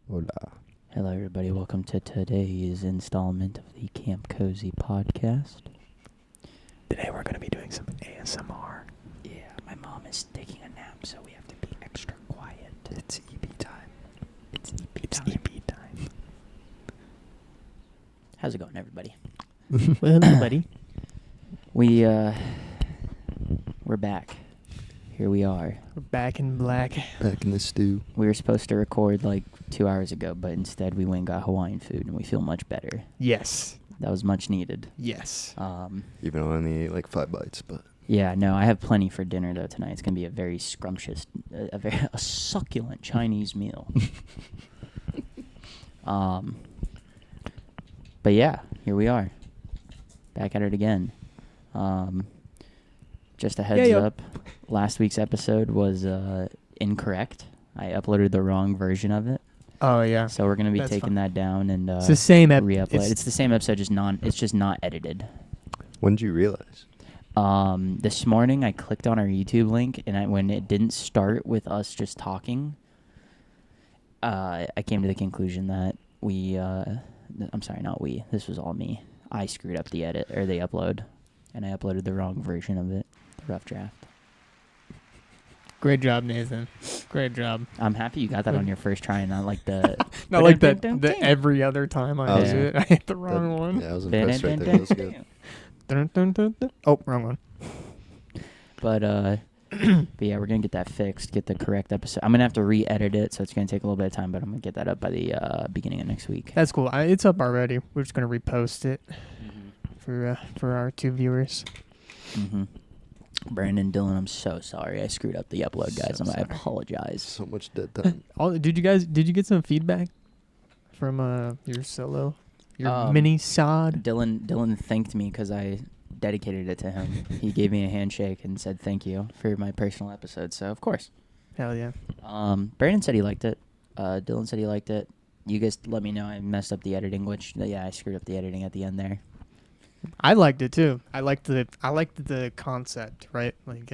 Hola. Hello, everybody. Welcome to today's installment of the Camp Cozy podcast. Today we're going to be doing some ASMR. Yeah, my mom is taking a nap, so we have to be extra quiet. It's EP time. It's EP It's time. EP time. How's it going, everybody? Well, hello, buddy. We're back. Here we are. We're back in black. Back in the stew. We were supposed to record like 2 hours ago, but instead we went and got Hawaiian food, and we feel much better. Yes. That was much needed. Yes. Even though I only ate like 5 bites, but Yeah, no, I have plenty for dinner though tonight. It's gonna be a very scrumptious, a succulent Chinese meal. But yeah, here we are, back at it again. Just a heads up, last week's episode was incorrect. I uploaded the wrong version of it, Oh, yeah. so we're gonna be That's taking fine. that down and It's the same re-upload. It's the same episode, it's just not edited. when did you realize? This morning I clicked on our YouTube link, and when it didn't start with us just talking, I came to the conclusion that I'm sorry, not we. This was all me. I screwed up the edit or the upload, and I uploaded the wrong version of it, the rough draft. Great job, Nathan. Great job. I'm happy you got that on your first try, and not like the. Not like that every other time I Oh, did yeah. it. I hit the wrong one. Yeah, I was impressed right there. That was good. Dun, dun, dun, dun. Oh, wrong one. But yeah, we're gonna get that fixed. Get the correct episode. I'm gonna have to re-edit it, so it's gonna take a little bit of time. But I'm gonna get that up by the beginning of next week. That's cool. It's up already. We're just going to repost it for our 2 viewers. Mm-hmm. Brandon, Dylan, I'm so sorry. I screwed up the upload, guys. So I sorry. apologize. So much dead time. Did you get some feedback from your solo? Your mini sod? Dylan thanked me because I dedicated it to him. He gave me a handshake and said thank you for my personal episode. So of course. Hell yeah. Brandon said he liked it. Dylan said he liked it. You guys let me know I messed up the editing, which I screwed up the editing at the end there. I liked it too. I liked the concept, right? Like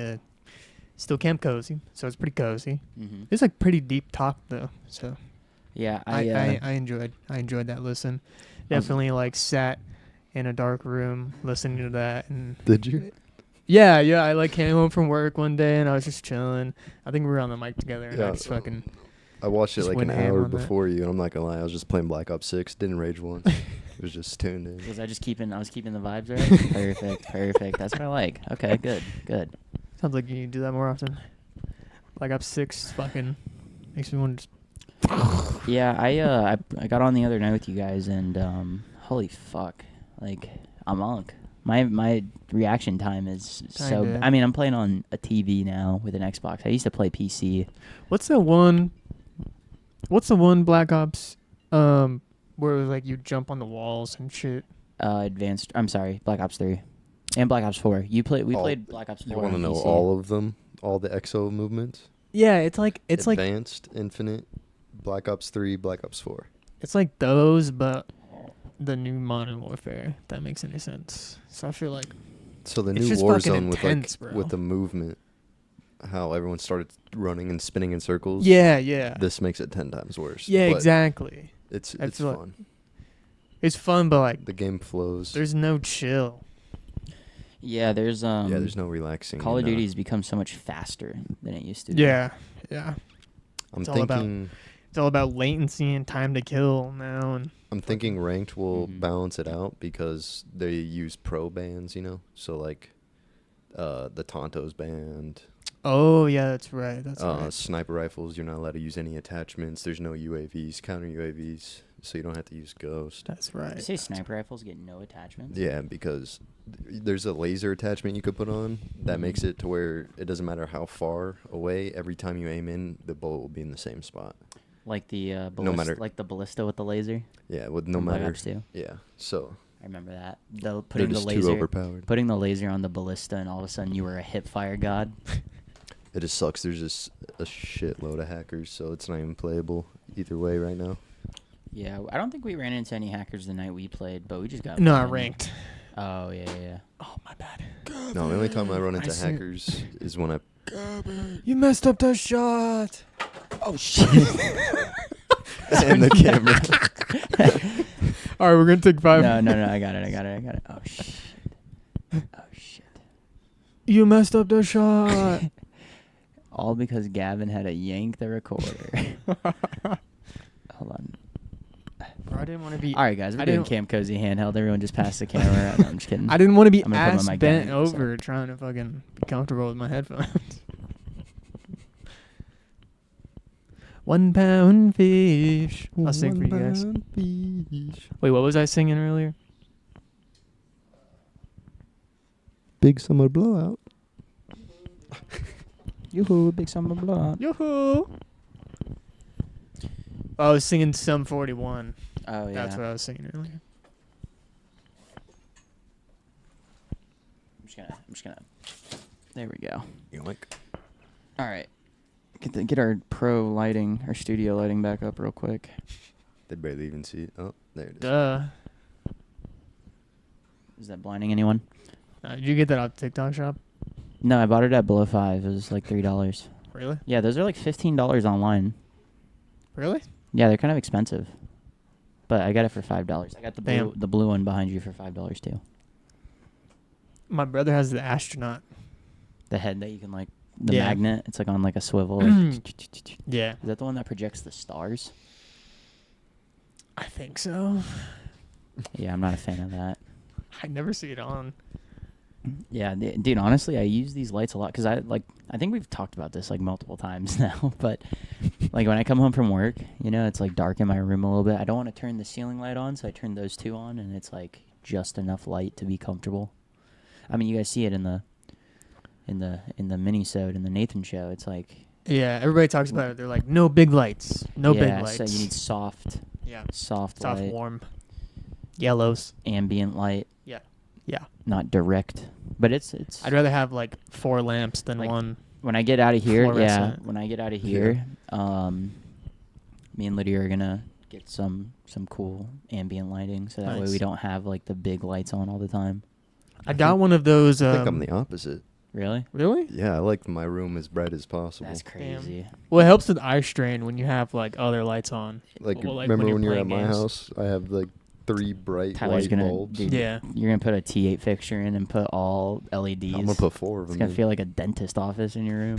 still Camp Cozy, so it's pretty cozy. Mm-hmm. It's like pretty deep talk though. So Yeah, I enjoyed that listen. Definitely like sat in a dark room listening to that, and Did you? yeah, I like came home from work one day and I was just chilling. I think we were on the mic together and I Yeah. just fucking I watched it Just like an went ham hour on that. before you, and I'm not gonna lie, I was just playing Black Ops 6. Didn't rage once. It was just tuned in. Was I was keeping the vibes right? Perfect. That's what I like. Okay, good. sounds like you need to do that more often. Like up 6 fucking makes me want to just Yeah, I got on the other night with you guys, and holy fuck, like I'm monk. My reaction time is so. Kinda. I mean, I'm playing on a TV now with an Xbox. I used to play PC. What's the one Black Ops where it was like you jump on the walls and shit? Advanced. I'm sorry, Black Ops 3 and Black Ops 4. We All- played Black Ops 4. You want to on know PC. all of them? All the EXO movements? Yeah, it's like Advanced, Infinite, Black Ops 3, Black Ops 4. it's like those, but the new Modern Warfare. If that makes any sense. So I feel like So the It's new just fucking Warzone intense, bro. with the movement, how everyone started running and spinning in circles. yeah, This makes it 10 times worse. yeah, but exactly. It's I feel like- fun. It's fun, but like The game flows. there's no chill. Yeah, there's there's no relaxing. Call of and, Duty has become so much faster than it used to. Yeah. I'm it's all about- thinking. It's all about latency and time to kill now, and I'm thinking ranked will Mhm. balance it out because they use pro bans, So like, the Tonto's banned. oh yeah, that's right. Sniper rifles, you're not allowed to use any attachments. There's no UAVs, counter UAVs, so you don't have to use Ghost. That's You right. say sniper rifles get no attachments? Yeah, because there's a laser attachment you could put on that makes it to where it doesn't matter how far away. Every time you aim in, the bullet will be in the same spot. Like the matter- like the ballista with the laser. Yeah, with no from Black matter. Ops 2. Yeah, so I remember that. they're Putting the just too laser, overpowered. putting the laser on the ballista, and all of a sudden you were a hip fire god. It just sucks. There's just a shitload of hackers, so it's not even playable either way right now. Yeah, I don't think we ran into any hackers the night we played, but we just got. No, I banned. ranked. Oh yeah. Oh my bad. No, the only time I run into see- hackers is when I You messed up the shot. Oh shit! and the camera. All right, we're gonna take 5. No, I got it. Oh shit. You messed up the shot. All because Gavin had to yank the recorder. Hold on. Bro, I didn't want to be. All right, guys, we're I doing didn't- Camp Cozy handheld. Everyone just pass the camera. No, I'm just kidding. I didn't want to be I'm gonna put my ass mic bent down, over trying to fucking be comfortable with my headphones. 1 pound fish. I'll sing for you guys. Wait, what was I singing earlier? Big summer blowout. Yoo-hoo, big summer blowout. Yoo-hoo! I was singing Sum 41. Oh, yeah. That's what I was singing earlier. I'm just gonna. There we go. Yoink. All right. Get our pro lighting, our studio lighting back up real quick. They barely even see it. Oh, there it is. Duh. Is that blinding anyone? Did you get that off TikTok shop? No, I bought it at below $5. It was like $3. Really? Yeah, those are like $15 online. Really? Yeah, they're kind of expensive. But I got it for $5. I got Damn. the blue one behind you for $5 too. My brother has the astronaut. The head that you can like the Yeah. magnet. It's like on like a swivel. Like, Yeah. is that the one that projects the stars? I think so. Yeah, I'm not a fan of that. I never see it on. Yeah, dude. Honestly, I use these lights a lot because I think we've talked about this like multiple times now. But like when I come home from work, you know, it's like dark in my room a little bit. I don't want to turn the ceiling light on, so I turn those two on, and it's like just enough light to be comfortable. I mean, you guys see it in the mini-sode in the Nathan show. It's like Yeah, everybody talks about it. They're like, no big lights. No big yeah, lights. so you need soft soft, light, warm. Yellows. ambient light, Yeah. not direct. But it's. I'd rather have like 4 lamps than Like, one. When I get out of here, Fluorescent. when I get out of here, me and Lydia are gonna get some cool ambient lighting, so that way Nice. we don't have like the big lights on all the time. I got one of those. I think I'm the opposite. Really? Really? Yeah, I like my room as bright as possible. That's crazy. Well, it helps with eye strain when you have like other lights on. Like, Well, like remember when when you're you were at playing my games. house? I have like 3 bright Tyler's white gonna, bulbs. dude, Yeah. you're gonna put a T8 fixture in and put all LEDs. I'm gonna put 4 of It's them. gonna in. feel like a dentist office in your room.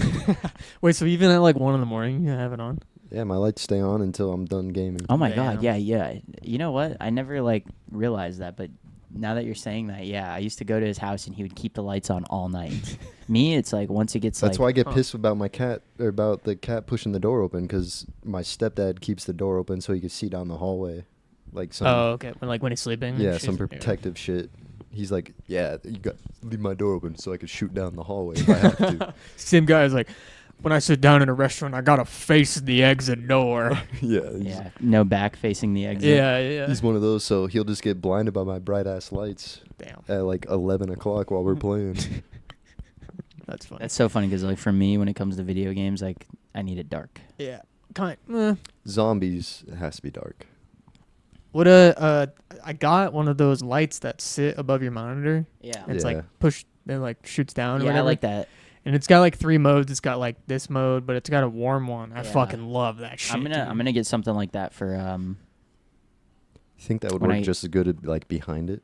Wait, so even at like 1 in the morning, you have it on? Yeah, my lights stay on until I'm done gaming. Oh my god, Damn. yeah. You know what? I never like realized that, but now that you're saying that, yeah, I used to go to his house and he would keep the lights on all night. Me, it's like once it gets That's like why I get Huh. pissed about my cat, or about the cat pushing the door open, because my stepdad keeps the door open so he can see down the hallway, like some Oh, okay. When he's sleeping. and yeah, she's- some protective shit. He's like, yeah, you got leave my door open so I can shoot down the hallway if I have to. Same guy is like, when I sit down in a restaurant, I gotta face the exit door. Yeah, yeah, no back facing the exit. yeah. he's one of those. So he'll just get blinded by my bright ass lights Damn. at like 11 o'clock while we're playing. That's funny. That's so funny because like for me, when it comes to video games, like I need it dark. Yeah. Kind. Zombies, it has to be dark. I got one of those lights that sit above your monitor. Yeah, It's Yeah. like push, it like shoots down or yeah, I whatever. like that. And it's got like 3 modes. It's got like this mode, but it's got a warm one. I Yeah. fucking love that shit. I'm gonna get something like that for You think that would When work I- just as good like behind it?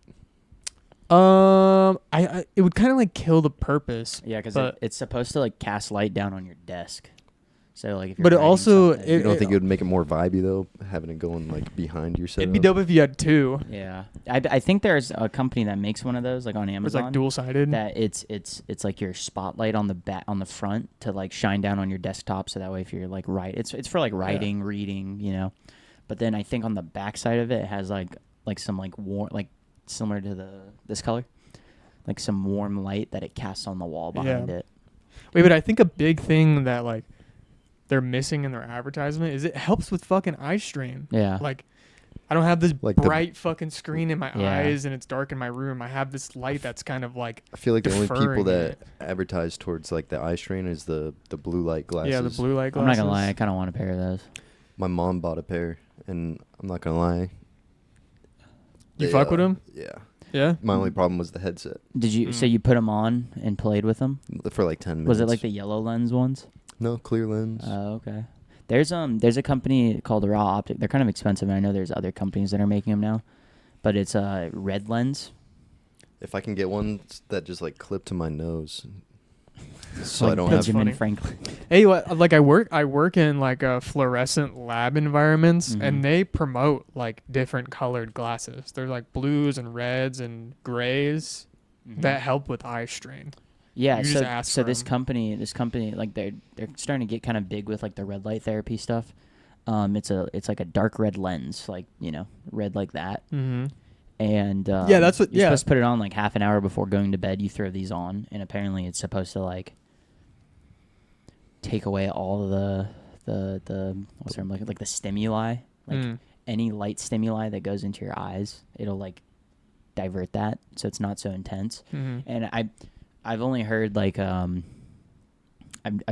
I it would kind of like kill the purpose. yeah, because but- it's supposed to like cast light down on your desk. So like, if you're But it writing also- something- You don't think it would make it more vibey though, having it going like behind your setup? It'd be dope if you had 2. yeah, I think there's a company that makes one of those like on It's Amazon. like dual sided. that it's like your spotlight on the on the front to like shine down on your desktop, so that way if you're like it's for like writing, reading, you know. But then I think on the back side of it has like some like warm, like similar to this color, like some warm light that it casts on the wall behind it. Wait, but I think a big thing that like they're missing in their advertisement is it helps with fucking eye strain. Yeah, Like, I don't have this Like the- bright fucking screen in my Yeah. eyes and it's dark in my room. I have this light that's kind of like I feel like the only people deferring that it. advertise towards like the eye strain is the blue light glasses. yeah, the blue light I'm glasses. not gonna lie, I kind of want a pair of those. My mom bought a pair, and I'm not gonna lie. You they, fuck with 'em? Yeah. Yeah. My only problem was the headset Did you? So Mm. you put them on and played with them? for like 10 minutes. Was it like the yellow lens ones? No, clear lens. Oh, okay. There's a company called Raw Optic. They're kind of expensive, and I know there's other companies that are making them now. But it's a red lens. If I can get one that just like clip to my nose, so like I don't have. Benjamin funny. Franklin. Hey, like I work in like fluorescent lab environments, Mhm. and they promote like different colored glasses. They're like blues and reds and grays that help with eye strain. Yeah, You just ask so for this 'em. company, like they're starting to get kind of big with like the red light therapy stuff. It's like a dark red lens, like red like that. Mm-hmm. And Yeah, that's what- you're yeah. supposed to put it on like half an hour before going to bed. You throw these on, and apparently it's supposed to like take away all the what's the term, like the stimuli, like any light stimuli that goes into your eyes. It'll like divert that, so it's not so intense. Mm-hmm. And I've only heard like I've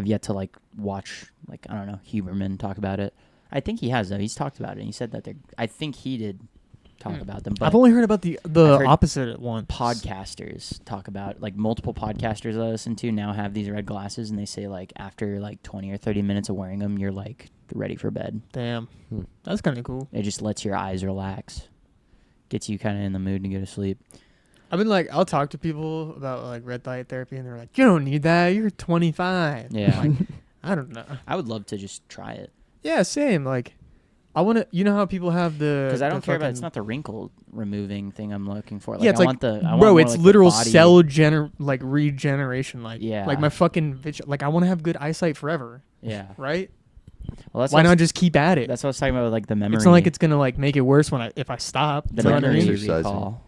yet to like watch like I don't know Huberman talk about it. I think he has though. He's talked about it. And he said that I think he did talk about them. But I've only heard about the I've heard opposite one. podcasters talk about like multiple podcasters I listen to now have these red glasses, and they say like after like 20 or 30 minutes of wearing them, you're like ready for bed. Damn, that's kind of cool. It just lets your eyes relax, gets you kind of in the mood to go to sleep. I've been like, I'll talk to people about like red light therapy, and they're like, "You don't need that. You're 25." Yeah. I'm like, I don't know. I would love to just try it Yeah, same. Like, I want to. You know how people have the because I don't the care about fucking- it's not the wrinkle removing thing I'm looking for. Like, Yeah, it's I like, want the I want bro, more it's like the literal body- cell regeneration. Like, Yeah. like my fucking like I want to have good eyesight forever, Yeah. right? Well, that's Why what I not was- just keep at it? That's what I was talking about with like the memory. It's not like it's gonna like make it worse if I stop. the You know what I memory mean? Exercising. recall.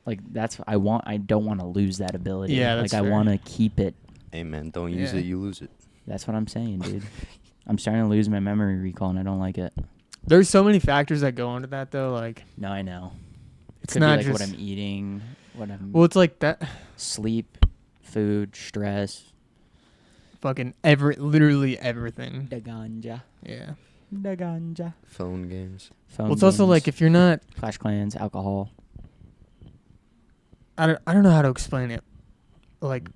Like that's I don't want to lose that ability. Yeah, that's like I fair. want to keep it. Hey man, don't use Yeah. it, you lose it. That's what I'm saying, dude. I'm starting to lose my memory recall, and I don't like it. There's so many factors that go into that though. Like, No, I know. It it's could not be like just. what I'm eating, what I'm Well, it's like that. sleep, food, stress, Fucking literally everything. the ganja, Yeah. the ganja. Phone games. Phone Well, it's also games, like if you're not. Clash Clans, alcohol. I don't know how to explain it. Like,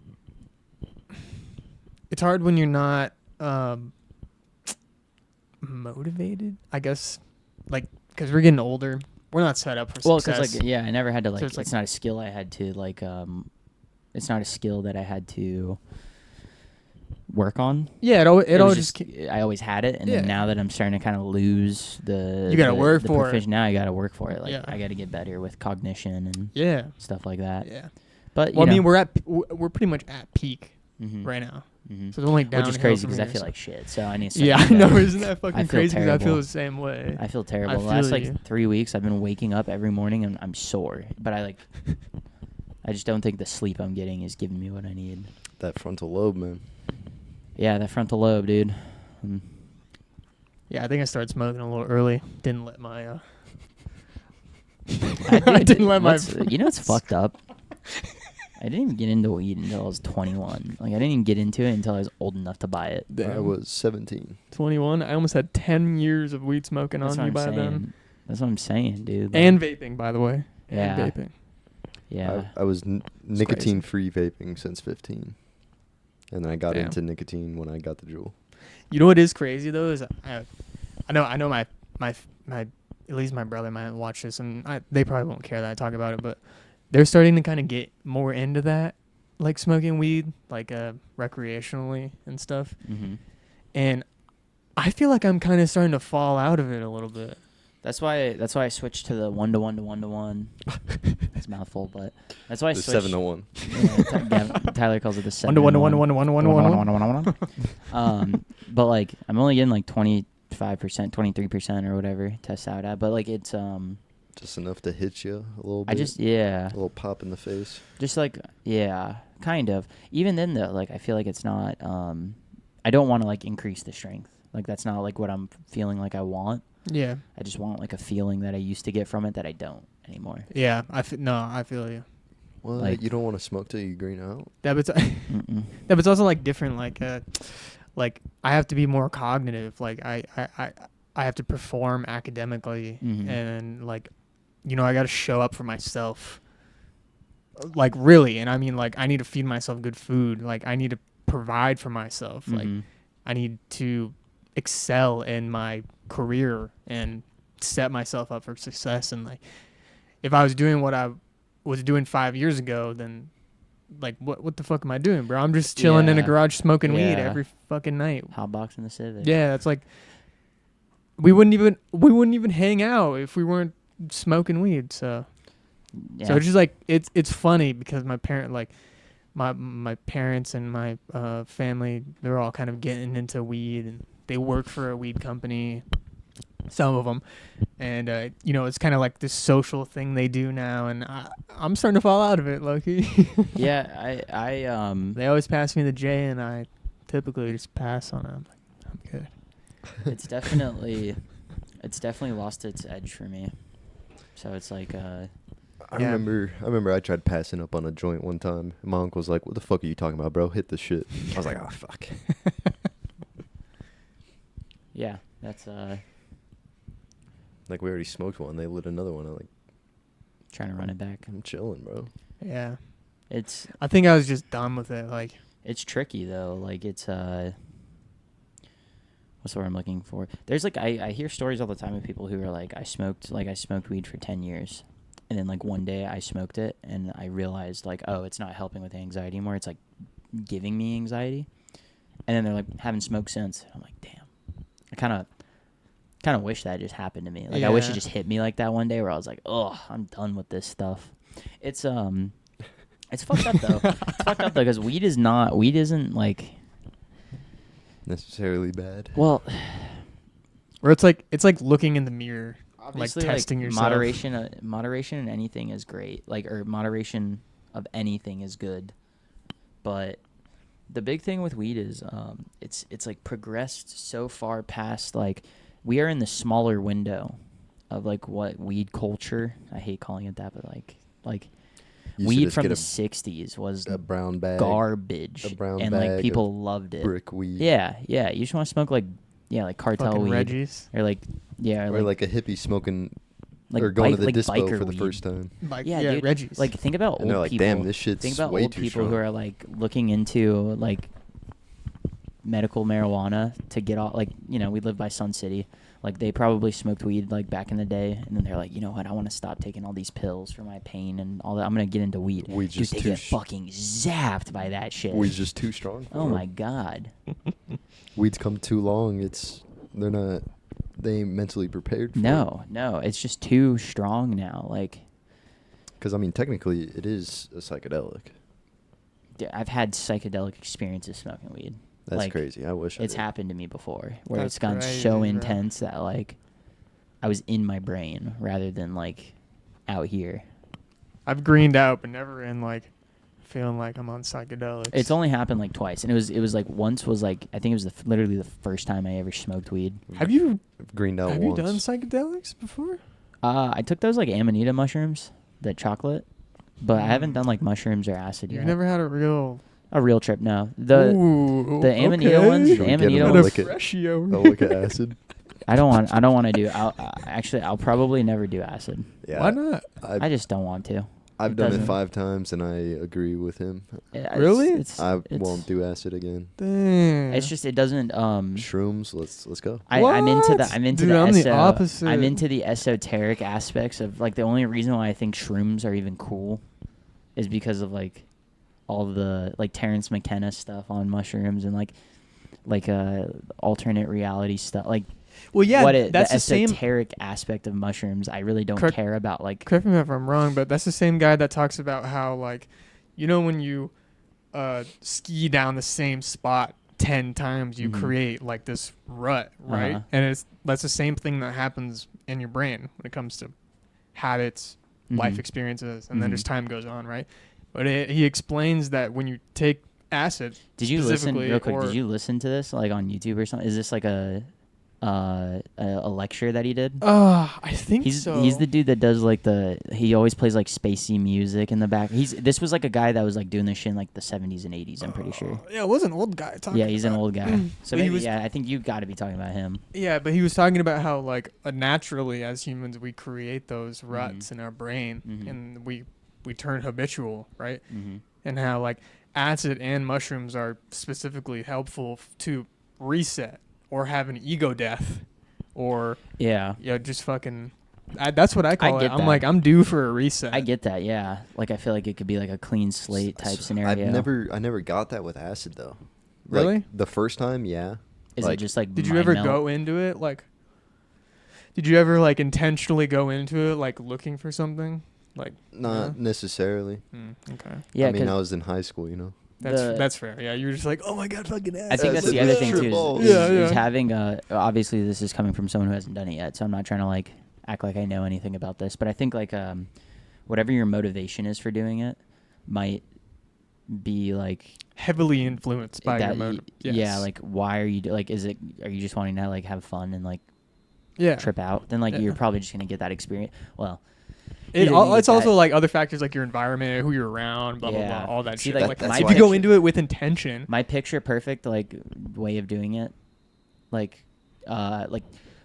it's hard when you're not motivated. I guess, like, because we're getting older, we're not set up for Well, success. because like I never had to like. So it's it's like- not a skill I had to like. It's not a skill that I had to work on. yeah, it was always just. I always had it, and Yeah. then now that I'm starting to kind of lose the You gotta work the for it. profici- Now I gotta work for it. Like Yeah. I gotta get better with cognition and Yeah. stuff like that. Yeah. But Well, I mean, know, we're pretty much at peak mhm, right now, mhm. so it's only downhill. Which is crazy from because I here, feel so- like shit. So I need to. Yeah, start I doing know. better. Isn't that fucking I feel crazy? Because I feel terrible. the same way. I feel terrible. The feel last like you. 3 weeks, I've been waking up every morning and I'm sore. But I just don't think the sleep I'm getting is giving me what I need. That frontal lobe, man. Yeah, that frontal lobe, dude. Mm. Yeah, I think I started smoking a little early. Didn't let my. I didn't let my. what's- You know what's fucked up? I didn't even get into weed until I was 21. Like I didn't even get into it until I was old enough to buy it. I was 17. 21. I almost had 10 years of weed smoking That's on what me I'm by saying. then. That's what I'm saying, dude. Like, And vaping, by the way. Yeah. And vaping. yeah. I was nicotine-free vaping since 15. And then I got Damn. into nicotine when I got the Juul. You know what is crazy though is I know my at least my brother might watch this and they probably won't care that I talk about it, but they're starting to kind of get more into that, like smoking weed, like recreationally and stuff. Mm-hmm. And I feel like I'm kind of starting to fall out of it a little bit. That's why I switched to the 1-to-1 to 1-to-1. It's a mouthful, but that's why I The switched. 7-to-1. Yeah, Tyler calls it the 7 1 to 1 to 1 to 1 to 1 to 1 to 1. But like I'm only getting like 25%, 23% or whatever tests out at. But like it's Just enough to hit you a little bit. yeah. A little pop in the face. Just like yeah, kind of. Even then though, like I feel like it's not I don't want to like increase the strength. Like that's not like what I'm feeling like I want. Yeah. I just want like a feeling that I used to get from it that I don't anymore. Yeah, I feel you. Well, Like- you don't want to smoke till you green out. That but Mm-mm. yeah, but it's also like different. Like I have to be more cognitive. Like I have to perform academically, Mhm. and like, I got to show up for myself. Like really, and I mean like I need to feed myself good food. Like I need to provide for myself. Like Mhm. I need to excel in my career and set myself up for success. And like, if I was doing what I was doing 5 years ago, then like, what the fuck am I doing, bro? I'm just chilling in a Yeah. garage smoking weed Yeah. every fucking night. Hotbox in the Civic. Yeah, that's like, we wouldn't even hang out if we weren't smoking weed. So Yeah. so it's just like it's funny because my parents and my family, they're all kind of getting into weed, and they work for a weed company, some of them, and it's kind of like this social thing they do now, and I'm starting to fall out of it, low-key. Yeah, I They always pass me the J, and I typically just pass on it. I'm like, I'm good. it's definitely lost its edge for me. So it's like I Yeah. remember I tried passing up on a joint one time. My uncle was like, "What the fuck are you talking about, bro? Hit the shit." I was like, "Oh fuck." yeah, that's Like we already smoked one. They lit another one. I'm like, trying to run it back. I'm chilling, bro. Yeah, It's I think I was just done with it. Like, it's tricky though. Like it's what's the word I'm looking for? There's like I hear stories all the time of people who are like I smoked weed for 10 years. And then like one day I smoked it and I realized like, oh, it's not helping with anxiety anymore. It's like giving me anxiety. And then they're like, haven't smoked since. I'm like, damn. I kind of wish that just happened to me. Like I wish it Yeah. just hit me like that one day where I was like, oh, I'm done with this stuff. It's fucked up though. It's fucked up though because weed isn't like Necessarily bad. well, where it's like looking in the mirror, obviously, like testing yourself. Moderation in anything is great. Like, or moderation of anything is good. But the big thing with weed is it's like progressed so far past, like, we are in the smaller window of like what weed culture, I hate calling it that, but like You should weed just from get the 60s was a brown bag, garbage, a brown and bag like people loved it. brick weed. Yeah, you just want to smoke like cartel Fucking weed Reggie's. or like Or like a hippie smoking like or going to the like dispo biker for the weed. first time. Like, Yeah, yeah, dude. Reggie's. Like, think about And old they're like, people. "Damn, this shit's Think about way old too people who strong." are like looking into like medical marijuana to get off. Like, we live by Sun City. Like, they probably smoked weed like back in the day, and then they're like, you know what? I want to stop taking all these pills for my pain and all that. I'm gonna get into weed. Weed's Dude, just they too get fucking zapped by that shit. Weed's just too strong. for Oh them. my god. Weeds come too long. They ain't mentally prepared for it. No, it's just too strong now. Like, Because, I mean, technically, it is a psychedelic. I've had psychedelic experiences smoking weed. That's Like, crazy. I wish It's I did. happened to me before, where That's it's gone crazy, so bro. intense that like I was in my brain rather than like out here. I've greened out, but never in like feeling like I'm on psychedelics. It's only happened like twice, and it was like once was like I think it was literally the first time I ever smoked weed. Have you I've greened out have you once. done psychedelics before? I took those like Amanita mushrooms, the chocolate, but I haven't done like mushrooms or acid You've yet. never had a real trip, no. The Amanita okay. ones, Should the we get Amanita them Had a all ones. lick it? freshie over A here. lick of acid? I don't want to do. I'll probably never do acid. Yeah. Why not? I just don't want to. I've it done it doesn't- 5 times, and I agree with him. Really? I it's- won't do acid again. Damn. It's just it doesn't. Shrooms, let's go. I'm into the What? I'm into Dude, the I'm the opposite. I'm into the esoteric aspects of like the only reason why I think shrooms are even cool is because of like all the like Terrence McKenna stuff on mushrooms and like alternate reality stuff like well, yeah, that's the the same. esoteric aspect of mushrooms I really don't Correct- care about like Correct me if I'm wrong, but that's the same guy that talks about how like, when you ski down the same spot 10 times, you Mhm. create like this rut, right? Uh-huh. And that's the same thing that happens in your brain when it comes to habits, life Mhm. experiences, and then Mhm. as time goes on, right? But he explains that when you take acid, Did you listen specifically, real quick? or- Did you listen to this like on YouTube or something? Is this like a lecture that he did? I think He's so. he's the dude that does like he always plays like spacey music in the back. This was like a guy that was like doing this shit in like the 70s and 80s, I'm pretty sure. Yeah, it was an old guy talking. Yeah, he's an about old it. guy. So But he maybe, was- I think you got to be talking about him. Yeah, but he was talking about how like naturally as humans we create those ruts in our brain, Mhm. and we turn habitual, right? Mm-hmm. And how like acid and mushrooms are specifically helpful to reset, or have an ego death, or Yeah. just fucking. That's what I call it. get I'm that. like, I'm due for a reset. I get that, yeah. Like, I feel like it could be like a clean slate type scenario. I never got that with acid though. Really? Like, the first time, yeah. Is it just like Did you mind ever melt? go into it like? Did you ever like intentionally go into it like looking for something? Like Not necessarily. okay. Yeah, I mean, 'cause I was in high school, you know. That's fair. Yeah, you're just like, oh my god, fucking ass. I think that's Acid the other with thing strip too. balls. Is having obviously this is coming from someone who hasn't done it yet, so I'm not trying to like act like I know anything about this. But I think like whatever your motivation is for doing it might be like heavily influenced by your that. motive. Yeah, like why are you like? Are you just wanting to like have fun and like yeah. trip out? Then like Yeah. you're probably just gonna get that experience. Well, It's either you get also that- like other factors like your environment, who you're around, blah Yeah. blah blah, all that See, shit. like, Like, that's if why- you go into it with intention, my picture perfect like way of doing it, like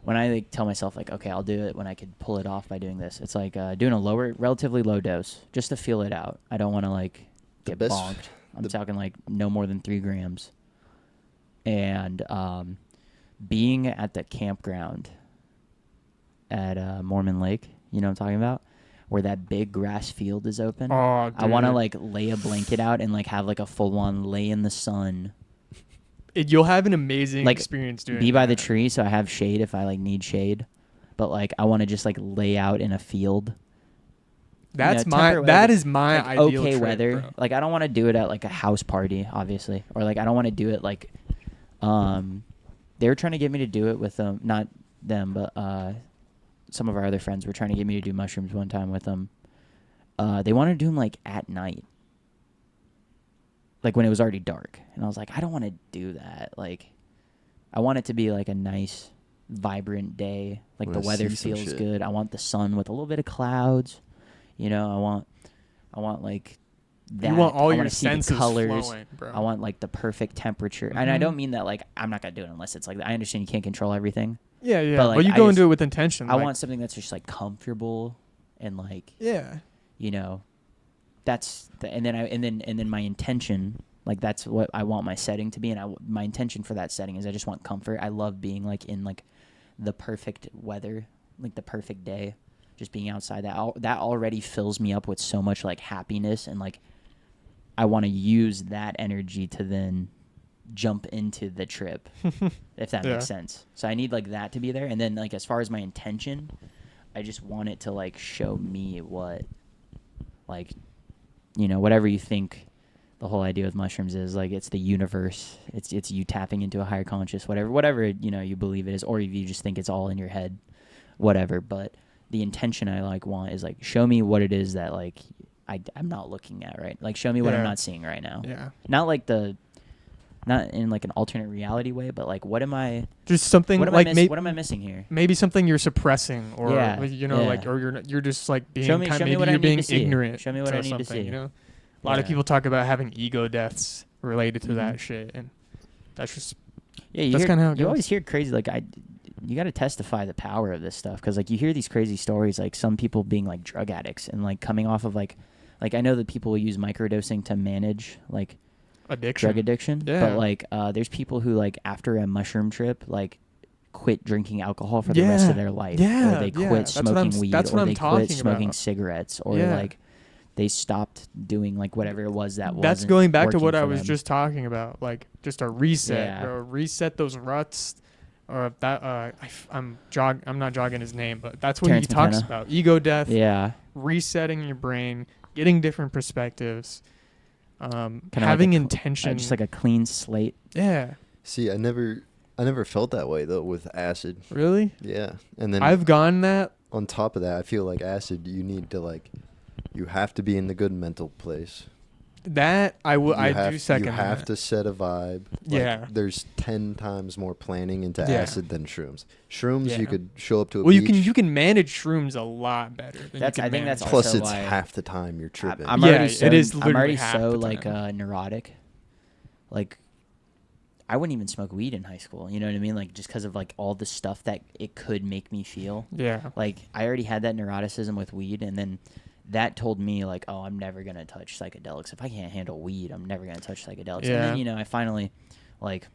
when I like tell myself like, okay, I'll do it when I could pull it off by doing this. It's like doing a relatively low dose just to feel it out. I don't want to like The get best- bonked. I'm talking like no more than 3 grams. And being at the campground at Mormon Lake, you know what I'm talking about? Where that big grass field is open. oh, I want to dude. like lay a blanket out and like have like a full on lay in the sun. You'll have an amazing Like, experience doing. Be by the that. tree so I have shade if I like need shade. But like I want to just like lay out in a field. That's know, my. temperate That weather- is my Like ideal okay trip, weather. bro. Like I don't want to do it at like a house party, obviously. Or like I don't want to do it like they were trying to get me to do it with not them, but some of our other friends were trying to get me to do mushrooms one time with them. They wanted to do them like at night. Like when it was already dark. And I was like, I don't want to do that. Like I want it to be like a nice, vibrant day. Like the Wanna weather see some feels shit. good. I want the sun with a little bit of clouds. You know, I want like that. You want all I your wanna see the senses colors. flowing, bro. I want like the perfect temperature. And I Mhm. don't mean that like I'm not gonna do it unless it's like I understand you can't control everything. Yeah, yeah. But, But, like, you I go just- into it with intention. I like, want something that's just like comfortable and like Yeah. you know, and then my intention, like that's what I want my setting to be, and my intention for that setting is I just want comfort. I love being like in like the perfect weather, like the perfect day, just being outside. That already fills me up with so much like happiness, and like I want to use that energy to then jump into the trip, if that Yeah. makes sense. So I need like that to be there, and then like as far as my intention, I just want it to like show me what, like, you know, whatever you think the whole idea with mushrooms is, like it's the universe, it's you tapping into a higher conscious, whatever you know you believe it is, or if you just think it's all in your head, whatever. But the intention I like want is like show me what it is that like I'm not looking at, right? Like show me what I'm Yeah. not seeing right now. Yeah. Not in like an alternate reality way, but like what am I Just something what am like I what am I missing here? maybe something you're suppressing, or Yeah, you know, yeah. like, or you're just like being Show me maybe what I you're need being to see. ignorant. Show me what I need to something, see. You know, a lot of Yeah. people talk about having ego deaths related to Mhm. that shit, and that's just Yeah, you That's hear- kinda how it you goes. always hear crazy like you got to testify the power of this stuff, because like you hear these crazy stories, like some people being like drug addicts and like coming off of like I know that people will use microdosing to manage like addiction. drug addiction, Yeah. but like there's people who like after a mushroom trip like quit drinking alcohol for the rest of their life, Yeah, or they yeah. quit That's what smoking weed, that's or what I'm they talking quit smoking about. cigarettes, or Yeah. like they stopped doing like whatever it was that was. That's going back to what I for was them. just talking about, like just a reset, Yeah. or reset those ruts, or if that. I'm not jogging his name, but that's what Terrence he talks McKenna. about: ego death, Yeah, resetting your brain, getting different perspectives, Kinda having like intention. just like a clean slate. Yeah, See, I never felt that way though with acid. really. Yeah, and then I've gone that. on top of that, I feel like acid, you need to you have to be in the good mental place. That I You I have- do second. You have that. to set a vibe. Like, Yeah. There's 10 times more planning into Yeah. acid than shrooms. Shrooms, Yeah. you could show up to a Well, beach. you can manage shrooms a lot better. Than That's- you can I think manage that's Plus, also it's why half the time you're tripping. I'm Yeah, already it so, is I'm literally already half so the like time. neurotic. Like I wouldn't even smoke weed in high school. You know what I mean? Like just because of like all the stuff that it could make me feel. Yeah. Like I already had that neuroticism with weed, and then that told me like, oh, I'm never gonna touch psychedelics. If I can't handle weed, I'm never gonna touch psychedelics. And Yeah. then I finally like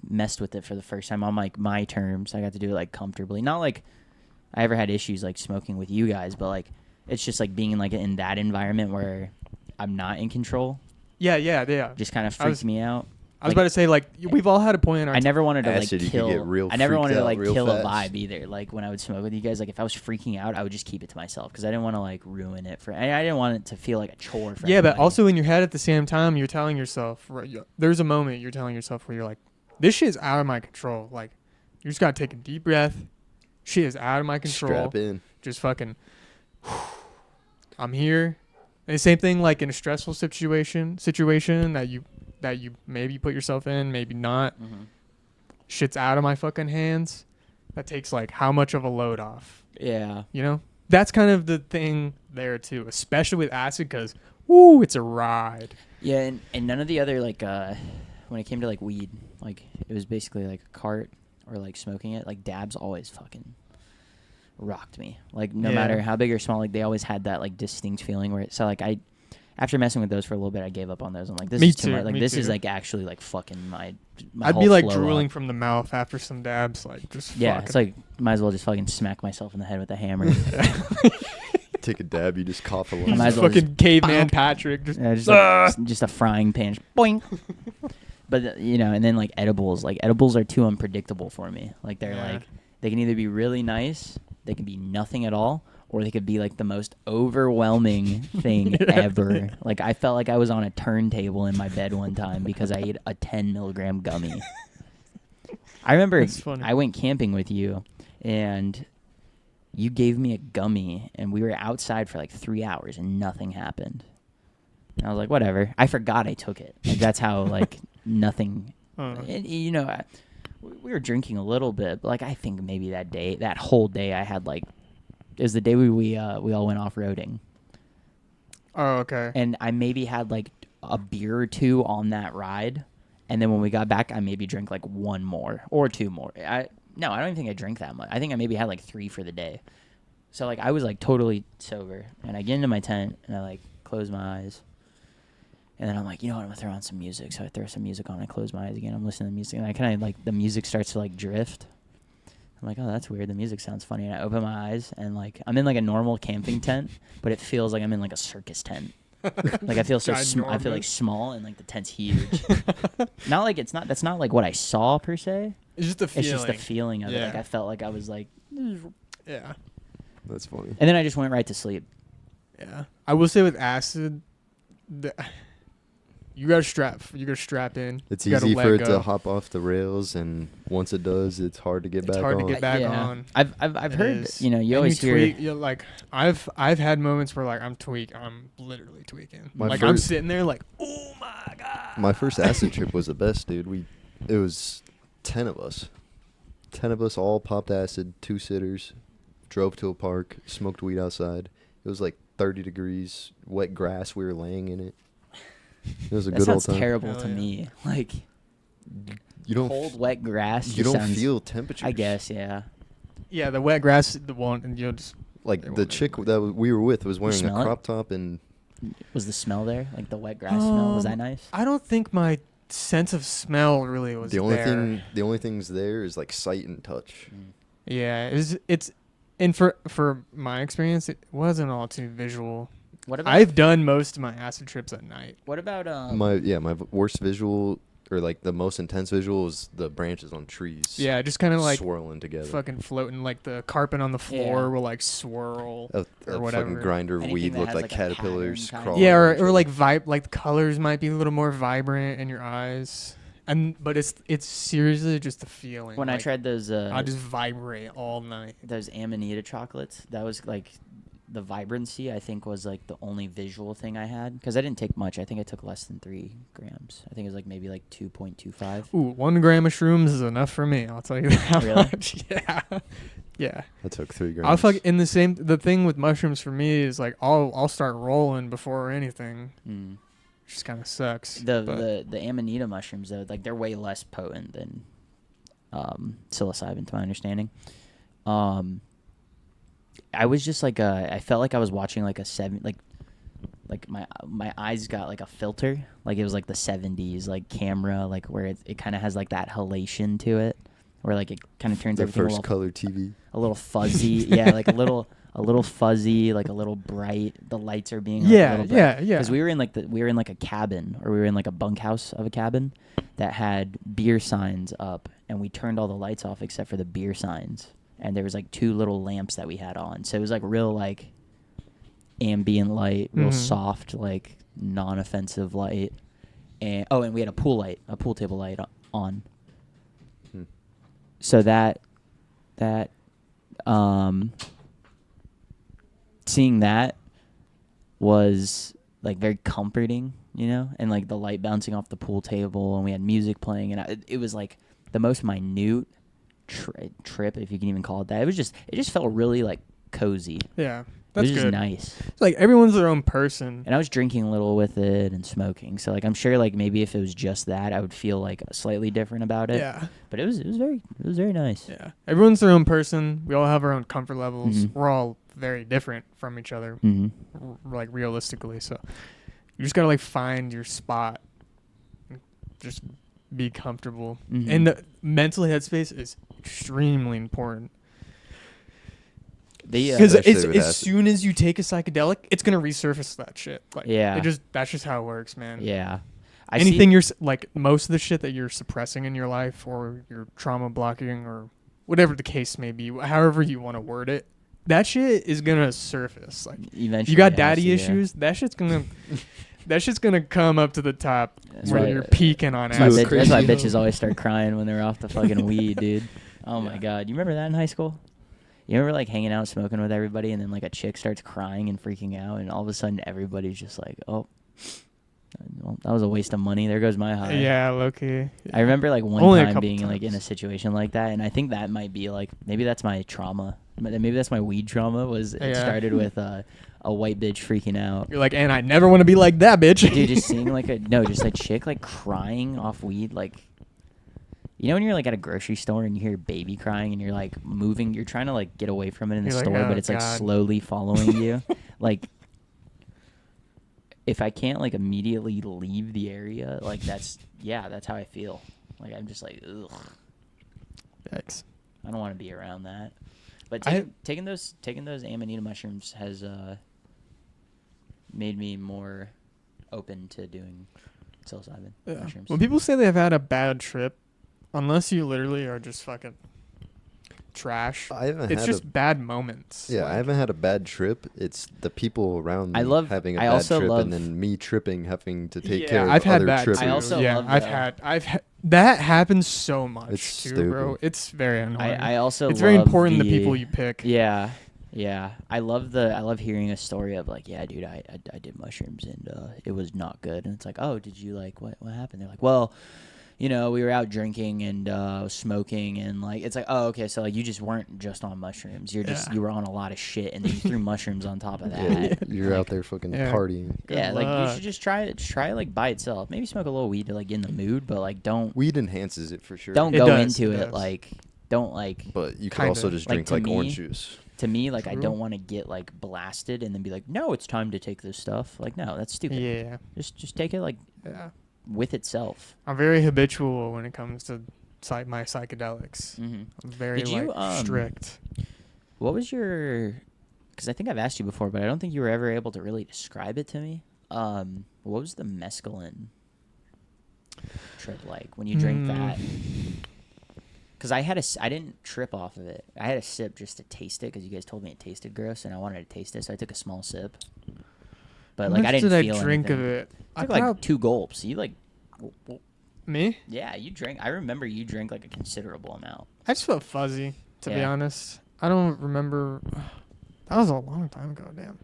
messed with it for the first time on like my terms. I got to do it like comfortably. Not like I ever had issues like smoking with you guys, but like it's just like being like in that environment where I'm not in control. Yeah. Just kind of freaked me out. I was about to say, like, we've all had a point in our I never wanted to like Acid, you could get kill. real I never freaked wanted to out like real kill a fast. vibe either. Like when I would smoke with you guys, like if I was freaking out, I would just keep it to myself because I didn't want to like ruin it for. I didn't want it to feel like a chore for. Yeah, but everybody. also in your head at the same time, you're telling yourself, there's a moment you're telling yourself where you're like, this shit's out of my control. Like, you just gotta take a deep breath. Shit is out of my control. Strap in. Just fucking, I'm here. And the same thing like in a stressful situation that you maybe put yourself in, maybe not. Mhm. Shit's out of my fucking hands. That takes like how much of a load off, Yeah. you know? That's kind of the thing there too, especially with acid, because woo, it's a ride. Yeah, and none of the other like when it came to like weed, like it was basically like a cart or like smoking it. Like dabs always fucking rocked me. Like no Yeah. matter how big or small, like they always had that like distinct feeling where so like after messing with those for a little bit, I gave up on those. I'm like, this Me is too too, much. Like me this too. is like actually like fucking my I'd whole be like flow drooling up. from the mouth after some dabs, like just Yeah, fucking. it's like might as well just fucking smack myself in the head with a hammer. Take a dab, you just cough a I lot. might as well fucking caveman bonk. Patrick. Just, Yeah, just like, just a frying pan, just boing. But you know, and then like edibles are too unpredictable for me. Like they're Yeah. like they can either be really nice, they can be nothing at all, or they could be like the most overwhelming thing ever. Like I felt like I was on a turntable in my bed one time because I ate a 10 milligram gummy. I remember That's funny. I went camping with you, and you gave me a gummy, and we were outside for like 3 hours, and nothing happened. And I was like, whatever. I forgot I took it. Like that's how like nothing. And, you know, we were drinking a little bit, but like I think maybe that whole day, I had like it was the day we all went off roading, Oh, okay. and I maybe had like a beer or two on that ride, and then when we got back, I maybe drank like one more or two more. I don't even think I drank that much. I think I maybe had like 3 for the day. So like I was like totally sober, and I get into my tent and I like close my eyes. And then I'm like, you know what, I'm going to throw on some music. So I throw some music on. I close my eyes again. I'm listening to music. And I kind of like the music starts to like drift. I'm like, oh, that's weird. The music sounds funny. And I open my eyes and like I'm in like a normal camping tent, but it feels like I'm in like a circus tent. Like I feel so I feel like Ginormous. small and like the tent's huge. Not like that's not like what I saw per se. It's just the feeling. It's just the feeling of it. Like Yeah. I felt like I was like, Yeah. That's funny. and then I just went right to sleep. Yeah. I will say with acid, you gotta strap in. It's You gotta easy let for it go. to hop off the rails, and once it does, it's hard to get It's back hard to on. get back yeah. on. I've It heard, is. you know, you And always hear. tweak, you're like I've had moments where like I'm literally tweaking. My Like I'm first- sitting there like, oh my god. My first acid trip was the best, dude. It was 10 of us. 10 of us all popped acid, 2 sitters, drove to a park, smoked weed outside. It was like 30 degrees, wet grass. We were laying in it. It was a That good old sounds time. terrible Hell to yeah. me. Like You don't cold, wet grass. you just don't sounds- feel temperature. I guess, yeah. Yeah, the wet grass, the one, and you'll just. Like It the won't chick make- that we were with was wearing a smell it? crop top and Was the smell there? Like the wet grass smell? Was that nice? I don't think my sense of smell really was the only there. things there is like sight and touch. Yeah, and for my experience, it wasn't all too visual. What about I've done most of my acid trips at night. what about My worst visual, or like the most intense visual, was the branches on trees. Yeah, just kind of like swirling together. fucking floating, like the carpet on the floor Yeah. will like swirl. A or whatever. fucking grinder of Anything weed that looked has, like like, a pattern caterpillars kind of- crawling. Yeah, on each or other. like the colors might be a little more vibrant in your eyes, but it's seriously just the feeling. when I like, tried those I just vibrate all night. those Amanita chocolates? That was like the vibrancy. I think was like the only visual thing I had because I didn't take much. I think I took less than 3 grams. I think it was like maybe like 2.25. Ooh, 1 gram of shrooms is enough for me. I'll tell you that Really? much. Yeah, yeah. I took 3 grams. I'll fuck in the same. The thing with mushrooms for me is like I'll start rolling before anything. Mm. Just kind of sucks. The but the Amanita mushrooms though, like they're way less potent than psilocybin, to my understanding. I was just like I felt like I was watching like like my eyes got like a filter, like it was like the 70s like camera, like where it kind of has like that halation to it, where like it kind of turns The everything a first little, color TV. a little fuzzy. Yeah, like a little fuzzy, like a little bright. The lights are being like a Yeah, little bright. yeah, yeah. Because we were in like a cabin, or we were in like a bunkhouse of a cabin that had beer signs up, and we turned all the lights off except for the beer signs, and there was like 2 little lamps that we had on, so it was like real like ambient light, real soft, like non-offensive light. And and we had a pool table light on. So that seeing that was like very comforting, you know, and like the light bouncing off the pool table, and we had music playing, and it was like the most minute trip, if you can even call it that. It just felt really like cozy. Yeah, It was that's just good. nice. It's like everyone's their own person. And I was drinking a little with it and smoking. So like I'm sure like maybe if it was just that, I would feel like slightly different about it. Yeah, But it was very nice. yeah. Everyone's their own person. We all have our own comfort levels. Mhm. We're all very different from each other, Mhm. like realistically. So you just gotta like find your spot, and just be comfortable. Mhm. And the mental headspace is extremely important. Because Especially with as acid. soon as you take a psychedelic, it's gonna resurface that shit. Like, Yeah. that's just how it works, man. Yeah. Anything you're like, most of the shit that you're suppressing in your life, or you're trauma blocking, or whatever the case may be, however you want to word it, that shit is gonna surface. Like, eventually you got it has daddy to, yeah. issues, that shit's gonna come up to the top That's where why- you're peaking on That's why, acid. that's why crazy. bitches always start crying when they're off the fucking weed, dude. Oh my Yeah. god. You remember that in high school? You remember like hanging out smoking with everybody, and then like a chick starts crying and freaking out, and all of a sudden everybody's just like, oh, well, that was a waste of money. There goes my high. Yeah, low-key. I remember like one Only a time couple being like in a times. situation like that, and I think that might be like maybe that's my trauma. Maybe that's my weed trauma. Was it Yeah. started with a white bitch freaking out. You're like, and I never want to be like that, bitch. Dude, just seeing like just a chick like crying off weed, like, you know when you're like at a grocery store and you hear a baby crying and you're like moving, you're trying to like get away from it in the You're like, store, "Oh, but it's like God." slowly following you. Like, if I can't like immediately leave the area, like that's how I feel. Like I'm just like, ugh, Yikes. I don't want to be around that. But I- taking those amanita mushrooms has made me more open to doing psilocybin Yeah. mushrooms. When people say they've had a bad trip, unless you literally are just fucking trash, I haven't it's had just a, bad moments. yeah, I Like, haven't had a bad trip. It's the people around me I love- having a I bad also trip, love- and then me tripping, having to take yeah, care of I've had other that trippers. too. I also yeah, love I've had that happens so much It's too, bro. stupid. It's very annoying. I also it's very love important the people you pick. Yeah. I love hearing a story of like, yeah, dude, I did mushrooms and it was not good. And it's like, oh, did you like what happened? They're like, well, you know, we were out drinking and smoking, and like it's like, oh, okay, so like you just weren't just on mushrooms. You're just Yeah. you were on a lot of shit, and then you threw mushrooms on top of that. Yeah, you're Like, out there fucking Yeah. partying. Yeah, Good like you luck. should just try it like by itself. Maybe smoke a little weed to like get in the mood, but like don't Weed enhances it for sure. don't It go does, into it it does. like don't like. But you could Kinda. also just Like, drink to like me- orange juice. To me, like I True. don't want to get like blasted and then be like, no, it's time to take this stuff. Like, no, that's stupid. Yeah, Just take it like yeah. with itself. I'm very habitual when it comes to my psychedelics. Mm-hmm. I'm very Did you, strict. What was your? Because I think I've asked you before, but I don't think you were ever able to really describe it to me. What was the mescaline trip like when you drink that? Because I didn't trip off of it. I had a sip just to taste it because you guys told me it tasted gross and I wanted to taste it, so I took a small sip. But How like much I didn't did feel I drink anything. of it? I I took like prob- 2 gulps. You like, me? yeah, you drank. I remember you drank like a considerable amount. I just felt fuzzy, to be Yeah. honest. I don't remember. That was a long time ago. Damn.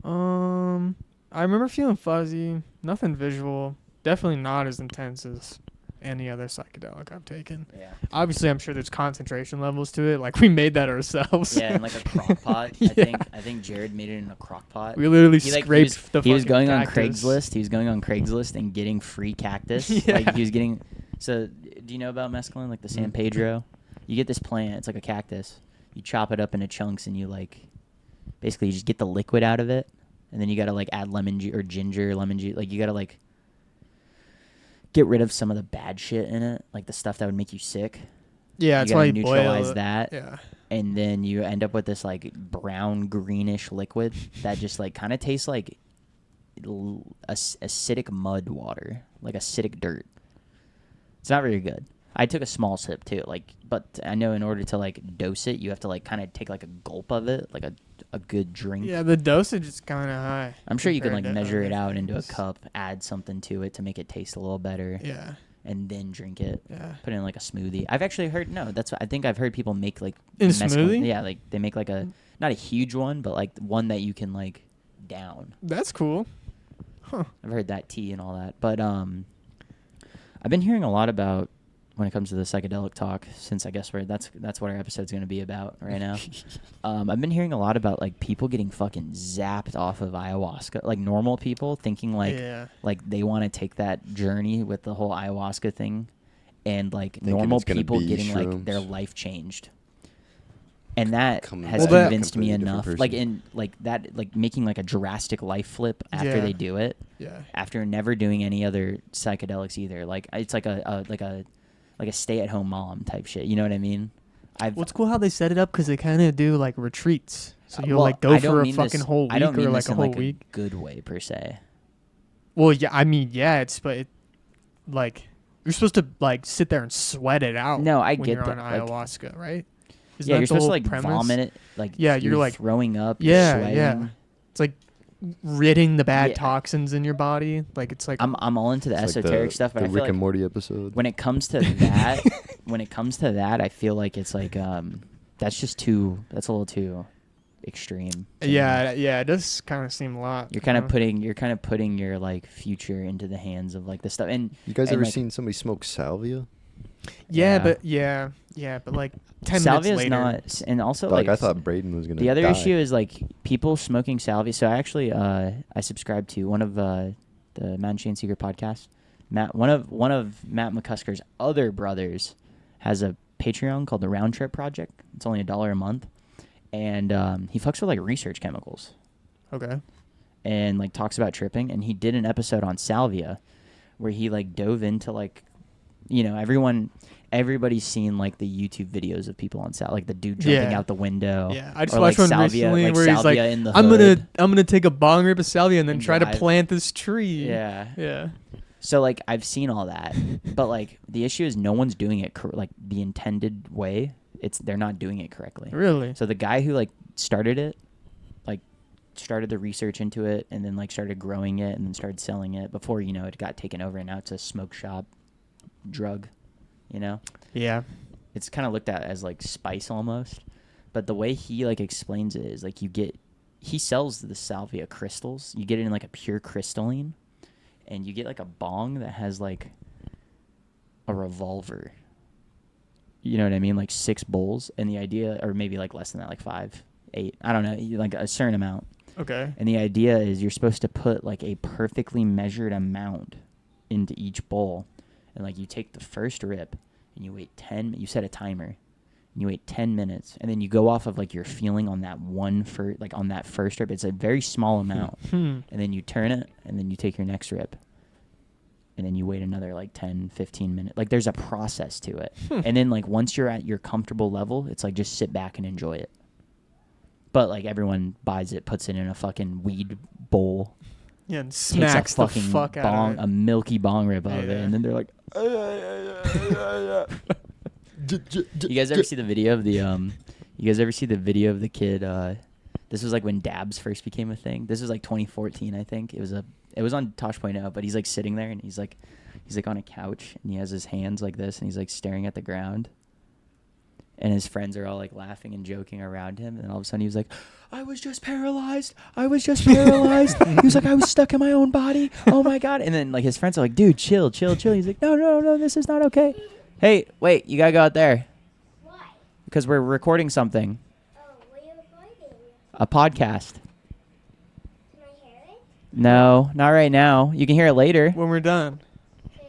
I remember feeling fuzzy. Nothing visual. Definitely not as intense as any other psychedelic I've taken. Yeah. Obviously, I'm sure there's concentration levels to it. Like, we made that ourselves. Yeah, in like a crock pot. Yeah. I think Jared made it in a crock pot. We literally He, like, scraped the he was fucking going on cactus. Craigslist. He was going on Craigslist and getting free cactus. Yeah. Like he was getting. So, do you know about mescaline? Like the San Pedro, you get this plant. It's like a cactus. You chop it up into chunks and you like, basically you just get the liquid out of it, and then you gotta like add lemon juice or ginger, lemon juice. Like you gotta like get rid of some of the bad shit in it, like the stuff that would make you sick. Yeah, that's you why gotta you boil neutralize it. that, Yeah. and then you end up with this like brown greenish liquid that just like kind of tastes like acidic mud water, like acidic dirt. It's not very good. I took a small sip too, like, but I know in order to like dose it, you have to like kind of take like a gulp of it, like a good drink. Yeah, the dosage is kind of high. I'm sure you can compared like to measure it other out into a things. cup, add something to it to make it taste a little better, Yeah. and then drink it. Yeah. Put it in like a smoothie. I've actually heard I think I've heard people make like In mescal- smoothie? Yeah, like they make like a not a huge one, but like one that you can like down. That's cool. Huh. I've heard that tea and all that, but I've been hearing a lot about when it comes to the psychedelic talk, since I guess that's what our episode's going to be about right now. I've been hearing a lot about like people getting fucking zapped off of ayahuasca, like normal people thinking like they want to take that journey with the whole ayahuasca thing, and like Thinking normal it's gonna people be getting like shrooms. their life changed. And that Coming has back a convinced me completely different enough, like person. in like that, like making like a drastic life flip after Yeah. they do it, Yeah. after never doing any other psychedelics either. Like it's like a stay-at-home mom type shit. You know what I mean? Well, it's cool how they set it up because they kind of do like retreats. So you'll well, like go I don't for a mean fucking this- whole I don't week mean or this like a in, whole like, week. a good way per se. Well, yeah, I mean, yeah, but like you're supposed to like sit there and sweat it out. No, I when get you're that, on like- ayahuasca, right? Isn't Yeah, that you're the supposed to whole like premise? vomit it. Like Yeah, you're like- throwing up. Yeah, sweating. yeah. It's like ridding the bad Yeah. toxins in your body. Like it's like I'm all into the It's like esoteric stuff, but the I feel Rick like and Morty episode. when it comes to that, I feel like it's like that's a little too extreme. to me. yeah, it does kind of seem a lot. You're kind you know? of putting your like future into the hands of like this stuff. And You guys and, ever like, seen somebody smoke salvia? Yeah, Yeah. but like 10 salvia minutes is later. not, and also Like like I thought Braden was gonna. the other die. issue is like people smoking salvia. So I actually I subscribe to one of the Matt and Shane Secret podcast. One of Matt McCusker's other brothers has a Patreon called the Round Trip Project. It's only $1 a month, and he fucks with like research chemicals Okay. and like talks about tripping. And he did an episode on salvia where he like dove into like, you know, everybody's seen like the YouTube videos of people on salvia, like the dude jumping Yeah. out the window. Yeah, I just or, watched like, one salvia, recently like where he's like, salvia in the I'm hood. gonna take a bong rip of salvia and then And try to drive. plant this tree. Yeah. Yeah. So like I've seen all that, but like the issue is no one's doing it like the intended way. They're not doing it correctly. Really? So the guy who like started it, like started the research into it, and then like started growing it, and then started selling it before you know it got taken over, and now it's a smoke shop drug. You know, Yeah. it's kind of looked at as like spice almost, but the way he like explains it is like he sells the salvia crystals. You get it in like a pure crystalline, and you get like a bong that has like a revolver. You know what I mean? Like 6 bowls, and the idea, or maybe like less than that, like 5, 8. I don't know, like a certain amount. Okay. And the idea is you're supposed to put like a perfectly measured amount into each bowl, and like you take the first rip, and you wait 10. You set a timer, and you wait 10 minutes, and then you go off of like your feeling on that on that first rip. It's a very small amount. And then you turn it, and then you take your next rip, and then you wait another like 10, 15 minutes. Like there's a process to it. And then like once you're at your comfortable level, it's like just sit back and enjoy it. But like everyone buys it, puts it in a fucking weed bowl, Yeah, and takes smacks a the fucking fuck out bong, of it. a milky bong rip out of it, Yeah. and then they're like, you guys ever see the video of the kid? This was like when dabs first became a thing. This was like 2014, I think. It was on Tosh.0, but he's like sitting there and he's like on a couch and he has his hands like this and he's like staring at the ground. And his friends are all like laughing and joking around him, and all of a sudden he was like, I was just paralyzed. He was like, I was stuck in my own body. Oh my God. And then like his friends are like, dude, chill. He's like, no, this is not okay. Hey, wait, you gotta go out there. Why? Because we're recording something. Oh, what are you recording? A podcast. Can I hear it? No, not right now. You can hear it later. When we're done, Okay.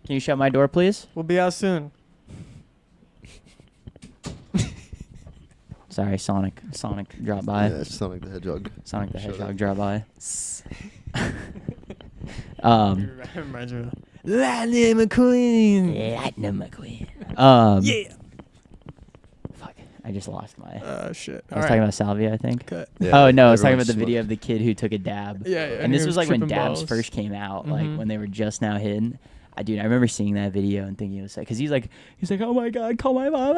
Can you shut my door, please? we'll be out soon. Sorry, Sonic dropped by. Yeah, Sonic the Hedgehog. Sonic the Shut Hedgehog up. dropped by. Reminds me of Lightning McQueen. Lightning McQueen. Yeah. Fuck, I just lost my. Shit. I was talking about Salvia, I think. Cut. Yeah, Oh no, I was talking everyone about the smoked. video of the kid who took a dab. Yeah, And this he was like when tripping dabs balls. first came out, like Mhm. when they were just now hidden. Dude, I remember seeing that video and thinking it was like, cause he's like, oh my god, call my mom.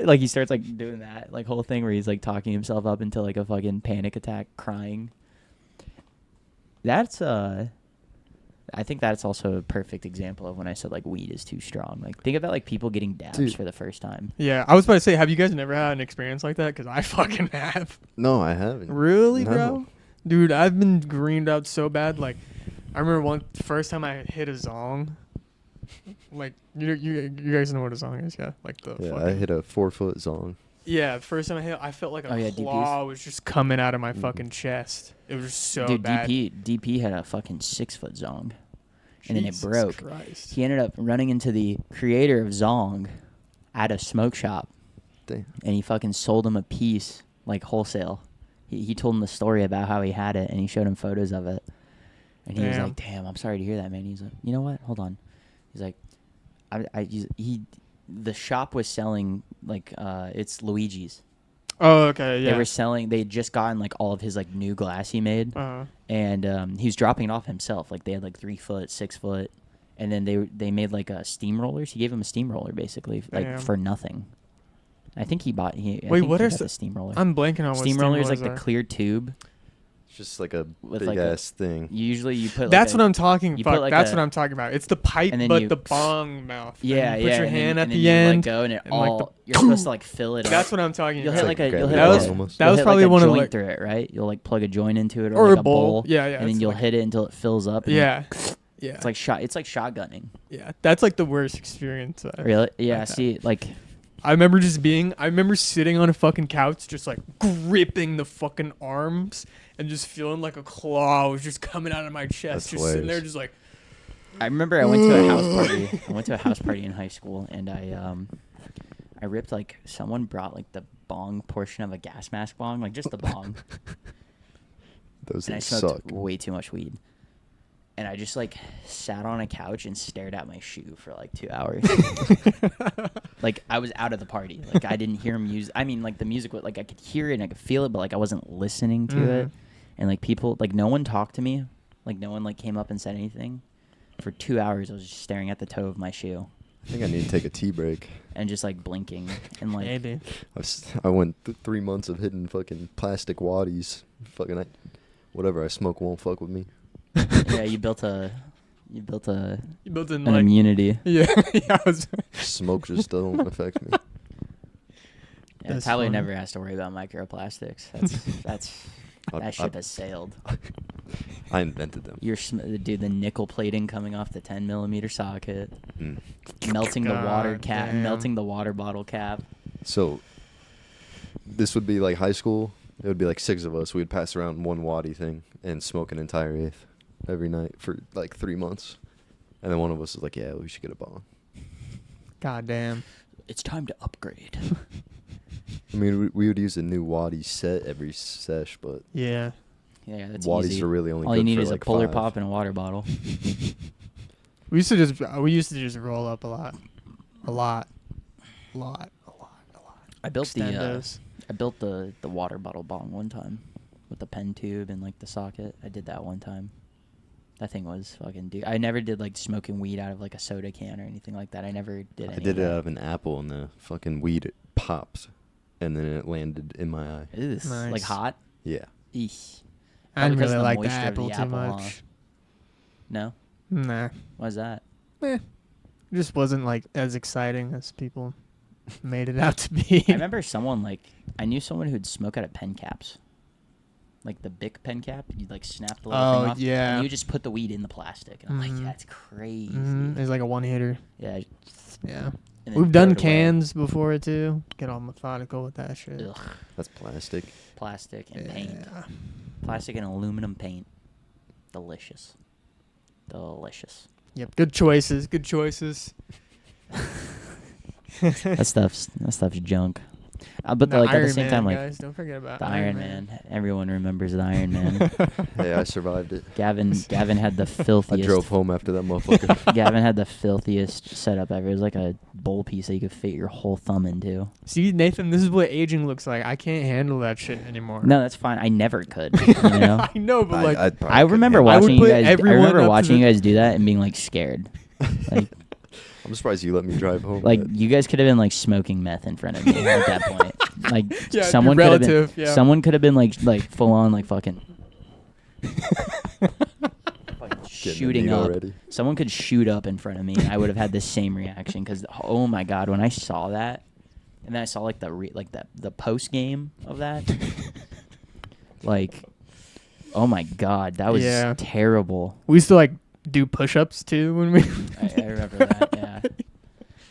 Like he starts like doing that like whole thing where he's like talking himself up into like a fucking panic attack, crying. That's I think that's also a perfect example of when I said like weed is too strong. Like think about like people getting dabs Dude. for the first time. Yeah, I was about to say, have you guys never had an experience like that? Because I fucking have. No, I haven't. Really, No. bro? Dude, I've been greened out so bad. Like, I remember first time I hit a zong. Like, you guys know what a zong is, yeah? Like the Yeah, fucking, I hit a 4-foot zong. Yeah, first time I hit, I felt like a Oh, yeah, DPs? claw was just coming out of my Mhm. fucking chest. It was just so Dude, bad. DP had a fucking 6-foot zong. And then it Jesus broke. Christ. He ended up running into the creator of Zong at a smoke shop, Damn. and he fucking sold him a piece like wholesale. He told him the story about how he had it, and he showed him photos of it. And he was Damn. like, "Damn, I'm sorry to hear that, man." He's like, "You know what? Hold on." He's like, the shop was selling like it's Luigi's. Oh, okay, yeah. They were selling. They had just gotten like all of his like new glass he made, Uh-huh. and he was dropping it off himself. Like they had like 3 foot, 6 foot, and then they made like a steamrollers. He gave him a steamroller basically, like Damn. for nothing. I think he bought. I Wait, think what he are got s- the steamroller? I'm blanking on what Steamroller is like steamrollers the are. clear tube. It's just like a With big like a- ass thing. Usually you put. That's like what I'm talking you put about. like That's a- what I'm talking about. It's the pipe, and then but you- the bong mouth. And Yeah, you put yeah. your and hand then, at and then the you end. let go, and it and, like, all. You're supposed to like fill it That's up. what I'm talking You'll about. hit like a. You'll hit That like was- a, almost. that you'll was hit probably like a one of, joint like- through it, right? You'll like plug a joint into it or, Or like a bowl. Yeah, yeah. and then it's you'll like- hit it until it fills up. And Yeah. Yeah. It's like shot. It's like shotgunning. Yeah. That's like the worst experience. Really? Yeah. I've had. See, like. I remember sitting on a fucking couch, just like gripping the fucking arms and just feeling like a claw was just coming out of my chest. That's just sitting there, hilarious. just like, I remember I went to a house party. I went to a house party in high school, and I ripped like someone brought like the bong portion of a gas mask bong, like just the bong, Those and I things smoked suck. way too much weed. And I just like sat on a couch and stared at my shoe for like 2 hours. Like I was out of the party. Like I didn't hear music. I mean, like the music was like I could hear it and I could feel it, but like I wasn't listening to it. Mhm. And like people, like no one talked to me. Like no one like came up and said anything. For 2 hours, I was just staring at the toe of my shoe I think I need to take a tea break. and just like blinking and like. maybe. I went 3 months of hitting fucking plastic waddies. Whatever I smoke won't fuck with me. Yeah, you built a You built in an like, immunity. yeah, yeah. Smoke just don't affect me. Yeah, That's Tyler funny. never has to worry about microplastics. That's that ship has sailed. I invented them. Dude, the nickel plating coming off the 10mm socket, Mm. melting the water God cap, damn. melting the water bottle cap. So this would be like high school. It would be like 6 of us. We'd pass around one waddy thing and smoke an entire eighth every night for like 3 months. And then one of us was like, yeah, we should get a bong. God damn. It's time to upgrade. I mean, we would use a new waddy set every sesh, but Yeah. Yeah, that's waddies easy. are really only All good you need for is like a polar 5. pop and a water bottle. We used to just roll up a lot. A lot. I built Extendos. the water bottle bong one time with the pen tube and like the socket. I did that one time. That thing was fucking dude. I never did like smoking weed out of like a soda can or anything like that. I never did. I Any did of it that. out of an apple and the fucking weed popped. And then it landed in my eye. Ugh, Nice. like hot. Yeah. Eesh. I Probably didn't 'cause really of the like the moisture of apple the too apple, huh? much. No, Nah. why's that? It just wasn't like as exciting as people made it out to be. I remember someone like I knew someone who'd smoke out of pen caps, like the Bic pen cap. You'd like snap the little thing Oh, off, yeah. and you just put the weed in the plastic. And I'm like, Mhm. that's crazy. It's like a one hitter. Yeah. Yeah. and then We've throw done it away. cans before too. Get all methodical with that shit. Ugh, That's plastic. plastic and paint. Yeah. Plastic and aluminum paint. Delicious. Delicious. Yep. Good choices. Good choices. That stuff's junk. But The like at Iron the same Man, time, like guys, don't forget about the Iron Man. Everyone remembers the Iron Man. Hey, I survived it. Gavin had the I filthiest. drove home after that motherfucker. Gavin had the filthiest setup ever. It was like a bowl piece that you could fit your whole thumb into. See, Nathan, this is what aging looks like. I can't handle that shit anymore. No, that's fine. I never could. You know. I know, but like, I'd probably I couldn't remember handle I would watching you put guys. I everyone remember up to watching the- you guys do that and being like scared. Like, it. I'm surprised you let me drive home. like but you guys could have been like smoking meth in front of me at that point. Like yeah, someone your could have been. relative, yeah. Someone could have been like full on like fucking. getting the shooting meat up. already. Someone could shoot up in front of me, and I would have had the same reaction. Because oh my god, when I saw that, and then I saw like the post game of that, like, oh my god, that was Yeah. terrible. We used to like do push-ups too when we. I remember that. Yeah,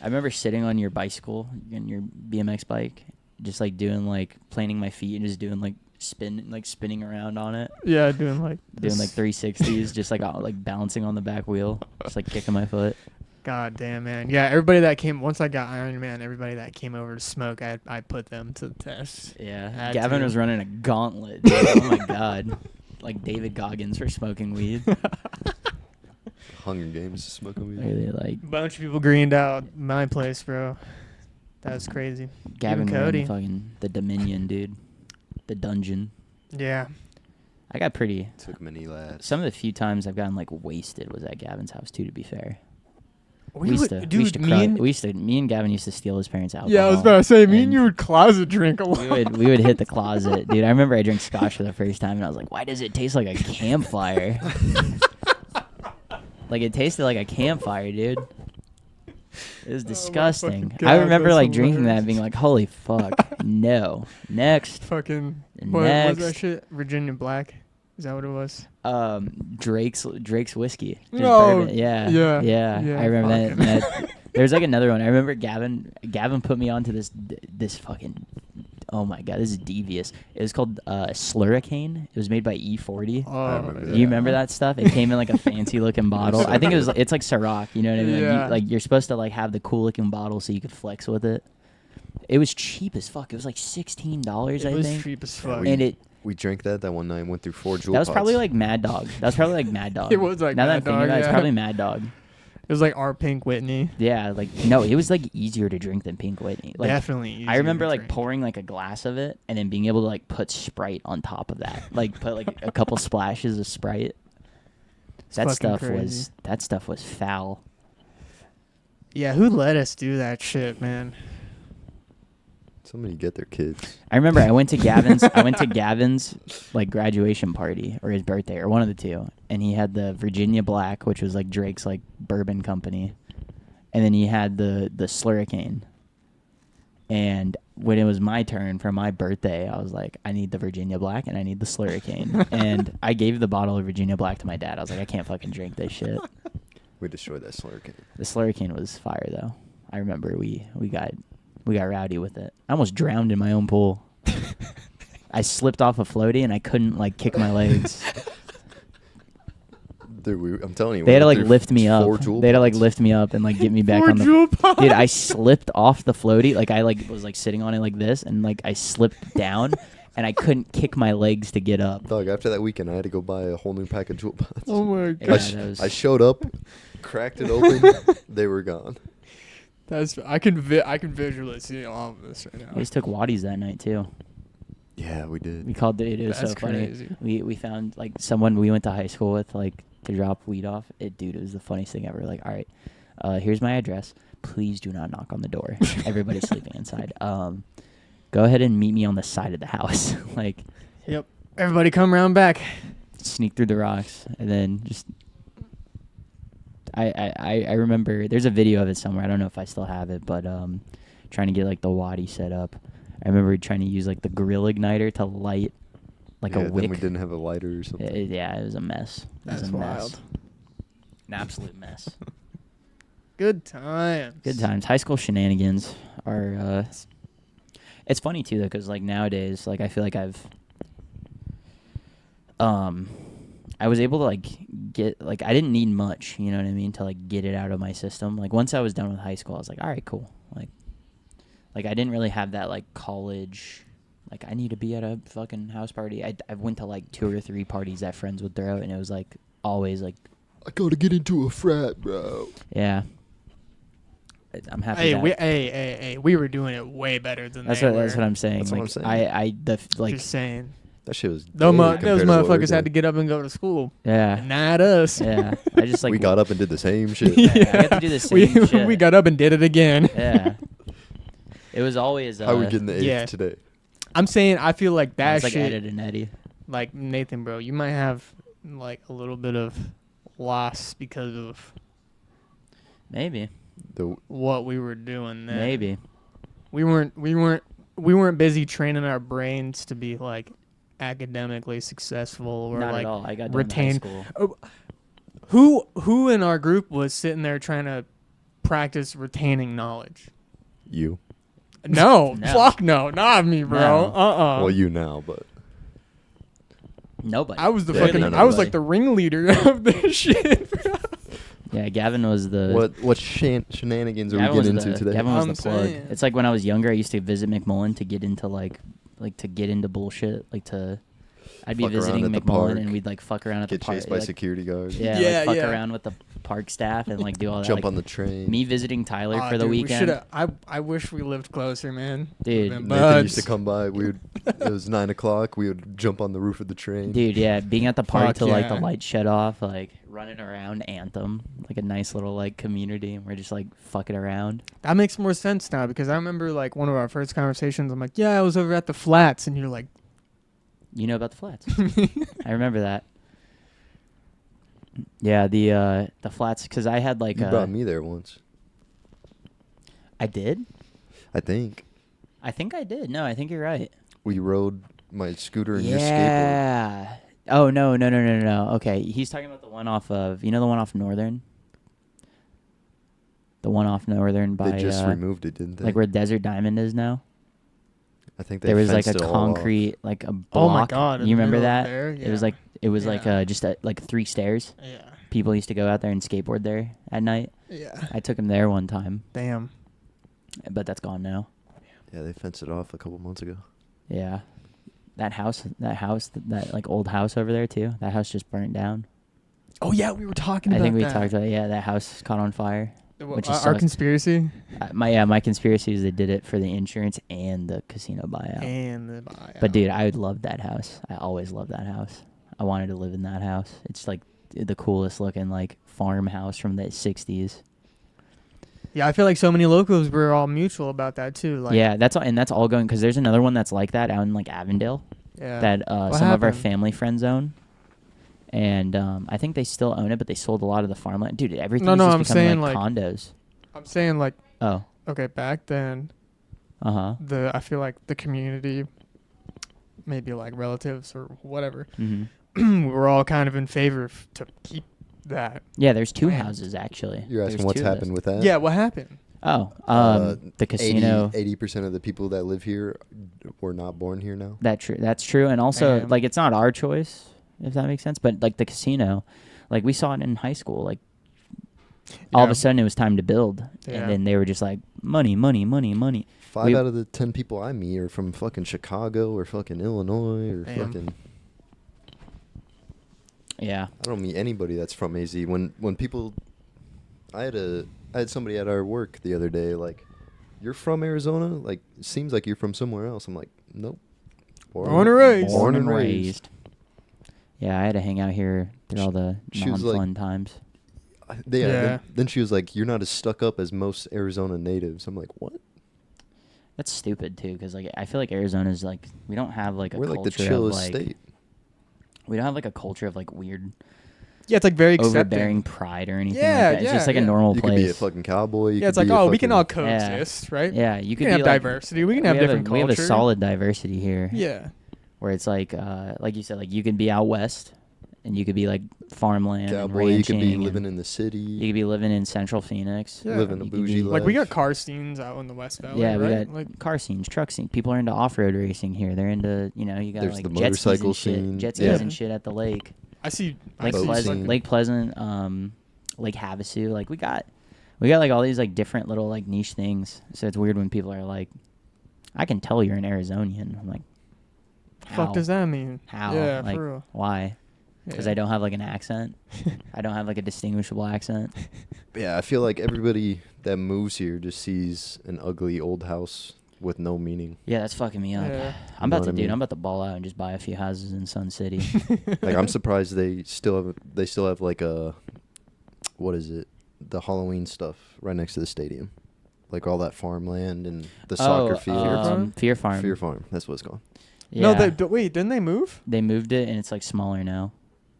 I remember sitting on your bicycle, on your BMX bike, just like doing like planting my feet and just doing like spinning around on it. Yeah, doing like Doing like this. 360s, just like balancing on the back wheel, just like kicking my foot. God damn, man. Yeah, everybody that came once I got Iron Man, everybody that came over to smoke, I put them to the test. Yeah, Had Gavin to. was running a gauntlet. Dude. Oh my god, like David Goggins for smoking weed. Hunger Games smoking weed. Really, like Bunch of people greened out my place, bro. That was crazy. Gavin ran Cody. the Dominion, dude, the dungeon. Yeah. I got pretty. Took many lads. Some of the few times I've gotten like wasted was at Gavin's house too. To be fair, We used to, dude, me and Gavin used to steal his parents' alcohol. yeah, I was about to say, me and and you would closet drink a lot. we would hit the closet, dude. I remember I drank scotch for the first time, and I was like, "Why does it taste like a campfire?" Like it tasted like a campfire, dude. It was Oh my disgusting. fucking I God, remember that's like drinking that hilarious. and being like, "Holy fuck, no." Next, Fucking what was that next, shit? Virginia Black? Is that what it was? Drake's whiskey. Just Oh, bourbon. Yeah, yeah, yeah. yeah, I remember fucking- that. There's like another one. I remember Gavin put me onto this fucking. Oh my god, this is devious. It was called Slurricane. It was made by E40. Oh, remember Do you remember that stuff? It came in like a fancy looking bottle. I think it's like Ciroc. You know what I mean? Yeah. Like you're supposed to like have the cool looking bottle so you could flex with it. It was cheap as fuck. It was like $16, It I was think. cheap as Yeah, fuck. And it We drank that one night and went through 4 Jewel that was pods. probably like Mad Dog. That was probably like Mad Dog. It was like now that Mad I'm thinking Dog, about it, it's yeah. probably Mad Dog. It was like our Pink Whitney. Yeah, like no, it was like easier to drink than Pink Whitney. Like Definitely. easier I remember to like drink. pouring like a glass of it and then being able to like put Sprite on top of that. Like put like a couple splashes of Sprite. That fucking crazy. stuff was foul. Yeah, who let us do that shit, man? Somebody get their kids. I remember I went to Gavin's like graduation party or his birthday or one of the two, and he had the Virginia Black, which was like Drake's like bourbon company, and then he had the Slurricane. And when it was my turn for my birthday, I was like, I need the Virginia Black and I need the Slurricane. And I gave the bottle of Virginia Black to my dad. I was like, I can't fucking drink this shit. We destroyed that Slurricane. The Slurricane was fire though. I remember we got rowdy with it. I almost drowned in my own pool. I slipped off a floaty and I couldn't like kick my legs. Dude, I'm telling you. They we had to went like through lift me up. 4 Jewel They had to like pods. lift me up and like get me back Poor on the. Jewel Pod. Dude, I slipped off the floaty. Like I like was like sitting on it like this, and like I slipped down, and I couldn't kick my legs to get up. Dog, after that weekend, I had to go buy a whole new pack of Jewel pods. Oh my Yeah, god. that was- I showed up, cracked it open, they were gone. That's I can visually see all of this right now. We just took waddies that night too. Yeah, we We did. called it. It was That's so funny. crazy. We found like someone we went to high school with like to drop weed off. Dude, it was the funniest thing ever. Like, all right, here's my address. Please do not knock on the door. Everybody's sleeping inside. Go ahead and meet me on the side of the house. Like, Yep. Everybody come round back. sneak through the rocks and then just. I remember there's a video of it somewhere. I don't know if I still have it, but trying to get like the waddy set up. I remember trying to use like the grill igniter to light like Yeah, a then wick. we didn't have a lighter or something. Yeah, it was a mess. It was That's a wild. mess. An absolute mess. Good times. Good times. High school shenanigans are. It's funny too though, because like nowadays, like I feel like I was able to like get like I didn't need much, you know what I mean, to like get it out of my system. Like once I was done with high school, I was like, all right, cool. Like I didn't really have that like college. Like I need to be at a fucking house party. I went to like 2 or 3 parties that friends would throw, and it was like always like, I gotta get into a frat, bro. yeah. I'm happy. We were doing it way better than That's they what were. that's what I'm saying. That's what like I'm saying. like Just saying. That shit was. Those dead compared to what we were motherfuckers had to doing. get up and go to school. yeah. Not us. Yeah. I just like we got up and did the same shit. Yeah, I got to do the same shit. We got up and did it again. Yeah. It was always How we getting the 8th yeah. today? I'm saying I feel like I that was like shit. Ed and Eddie. Like Nathan, bro, you might have like a little bit of loss because of Maybe. The what we were doing then. Maybe. We weren't busy training our brains to be like academically successful or Not like at all. I got done retain. high school. Who in our group was sitting there trying to practice retaining knowledge? you. No, No. fuck no, not me, bro. No. Uh-uh. Well, you now, but Nobody. I was the Yeah, fucking. none of I was us. like the ringleader of this shit. Bro. Yeah, Gavin was the. what shenanigans are Gavin we was getting into the, today? Gavin was I'm the plug. saying. It's like when I was younger, I used to visit McMullen to get into like to get into bullshit. Like to, I'd be Fuck around visiting at the McMullen park, and we'd like fuck around at Get the park. chased by like, security guards. Yeah, Yeah, like fuck yeah. around with the park staff and like do all that. Jump like, on the train. me visiting Tyler Aw, for the dude, we weekend. shoulda- I wish we lived closer, man. Dude. Would've been Nathan used to buds. come by. We would. It was 9 o'clock. We would jump on the roof of the train. Dude, yeah, being at the park Fuck till like the yeah. lights shut off, like running around Anthem, like a nice little like community, and we're just like fucking around. That makes more sense now because I remember like one of our first conversations. I'm like, yeah, I was over at the flats, and you're like, You know about the flats? I remember that. Yeah, the flats, because I had like You brought me there once. I did. I think I think I did. No, I think you're right. we rode my scooter and your skateboard. Yeah. Oh no. Okay, he's talking about the one off of the one off Northern. The one off Northern by They just removed it, didn't they? like where Desert Diamond is now. I think they There was like a fenced it all off. concrete like a block. oh my god, in You the remember middle of that? there? It was Yeah. like like Yeah. just like 3 stairs. yeah, People used to go out there and skateboard there at night. yeah. I took him there one time, Damn. but that's gone now. Yeah, they fenced it off a couple months ago. Yeah. That house, that like old house over there too. That house just burnt down. Oh yeah, we were talking I about think we that. talked about that house caught on fire. which is our sucked. conspiracy My conspiracy is they did it for the insurance and the casino buyout. and the buyout. But dude, I would love that house. I always loved that house. I wanted to live in that house. It's like the coolest looking like farmhouse from the 60s. Yeah, I feel like so many locals were all mutual about that too. Like, Yeah, that's all going because there's another one that's like that out in like Avondale yeah. that What some of our happened? family friends own. And I think they still own it, but they sold a lot of the farmland. Dude, everything's No, just I'm becoming saying, like like- condos. I'm saying like, Oh, okay, back then, uh-huh. I feel like the community, maybe like relatives or whatever, Mm-hmm. we're all kind of in favor to keep that. Yeah, there's 2 Land. houses actually. You're asking There's what's 2 of those. happened with that? Yeah, what happened? Oh, the casino. 80% of the people that live here were not born here now. That's true, and also Damn. like it's not our choice, if that makes sense. But like the casino, like we saw it in high school. Like all of Yeah. a sudden it was time to build, Yeah. and then they were just like money, money, money, money. 5 We- out of the 10 people I meet are from fucking Chicago or fucking Illinois or Damn. fucking. Yeah, I don't meet anybody that's from AZ. When people, I had somebody at our work the other day like, "You're from Arizona? Like, seems like you're from somewhere else." I'm like, "Nope." Born and raised. born and raised. Yeah, I had to hang out here through all the She was like- non-fun times. Yeah. Yeah. Then she was like, "You're not as stuck up as most Arizona natives." I'm like, "What? That's stupid too, because like I feel like Arizona's like we don't have like a We're like the culture of chillest like state." we don't have like a culture of like weird Yeah, it's like very accepting. overbearing pride or anything Yeah, like that. It's just yeah, like a yeah. normal You place. could be a fucking cowboy. You Yeah, it's could like, be a oh, we can all fucking- coexist, right? Yeah, you We could can have be like, diversity. We can have different We have culture. a solid diversity here. Yeah. Where it's like you said, like you could be out west, and you could be like farmland and cowboy. You could be ranching, living and in the city. you could be living in Central Phoenix. Yeah. living a You could bougie be- life. Like we got car scenes out in the West Valley. Yeah, we right? got like car scenes, truck scenes. People are into off-road racing here. They're into, you know, There's like the jet skis motorcycle and shit, scene. jet skis Yeah. and shit at the lake. I see. Lake boat Pleasant, scene. Lake Pleasant, Lake Havasu. Like we got We got like all these like different little like niche things. So it's weird when people are like, I can tell you're an Arizonian. I'm like, how? Fuck does that mean? How? Yeah, Like, for real. why? Because Yeah. I don't have like an accent. I don't have like a distinguishable accent. Yeah, I feel like everybody that moves here just sees an ugly old house with no meaning. Yeah, that's fucking me up. Yeah. I'm know about what to, I dude. mean? I'm about to ball out and just buy a few houses in Sun City. Like I'm surprised they still have like a, what is it? The Halloween stuff right next to the stadium. Like all that farmland and the soccer field. Farm? Fear Farm. Fear Farm. That's what it's called. Yeah. No, wait, didn't they move? They moved it and it's like smaller now.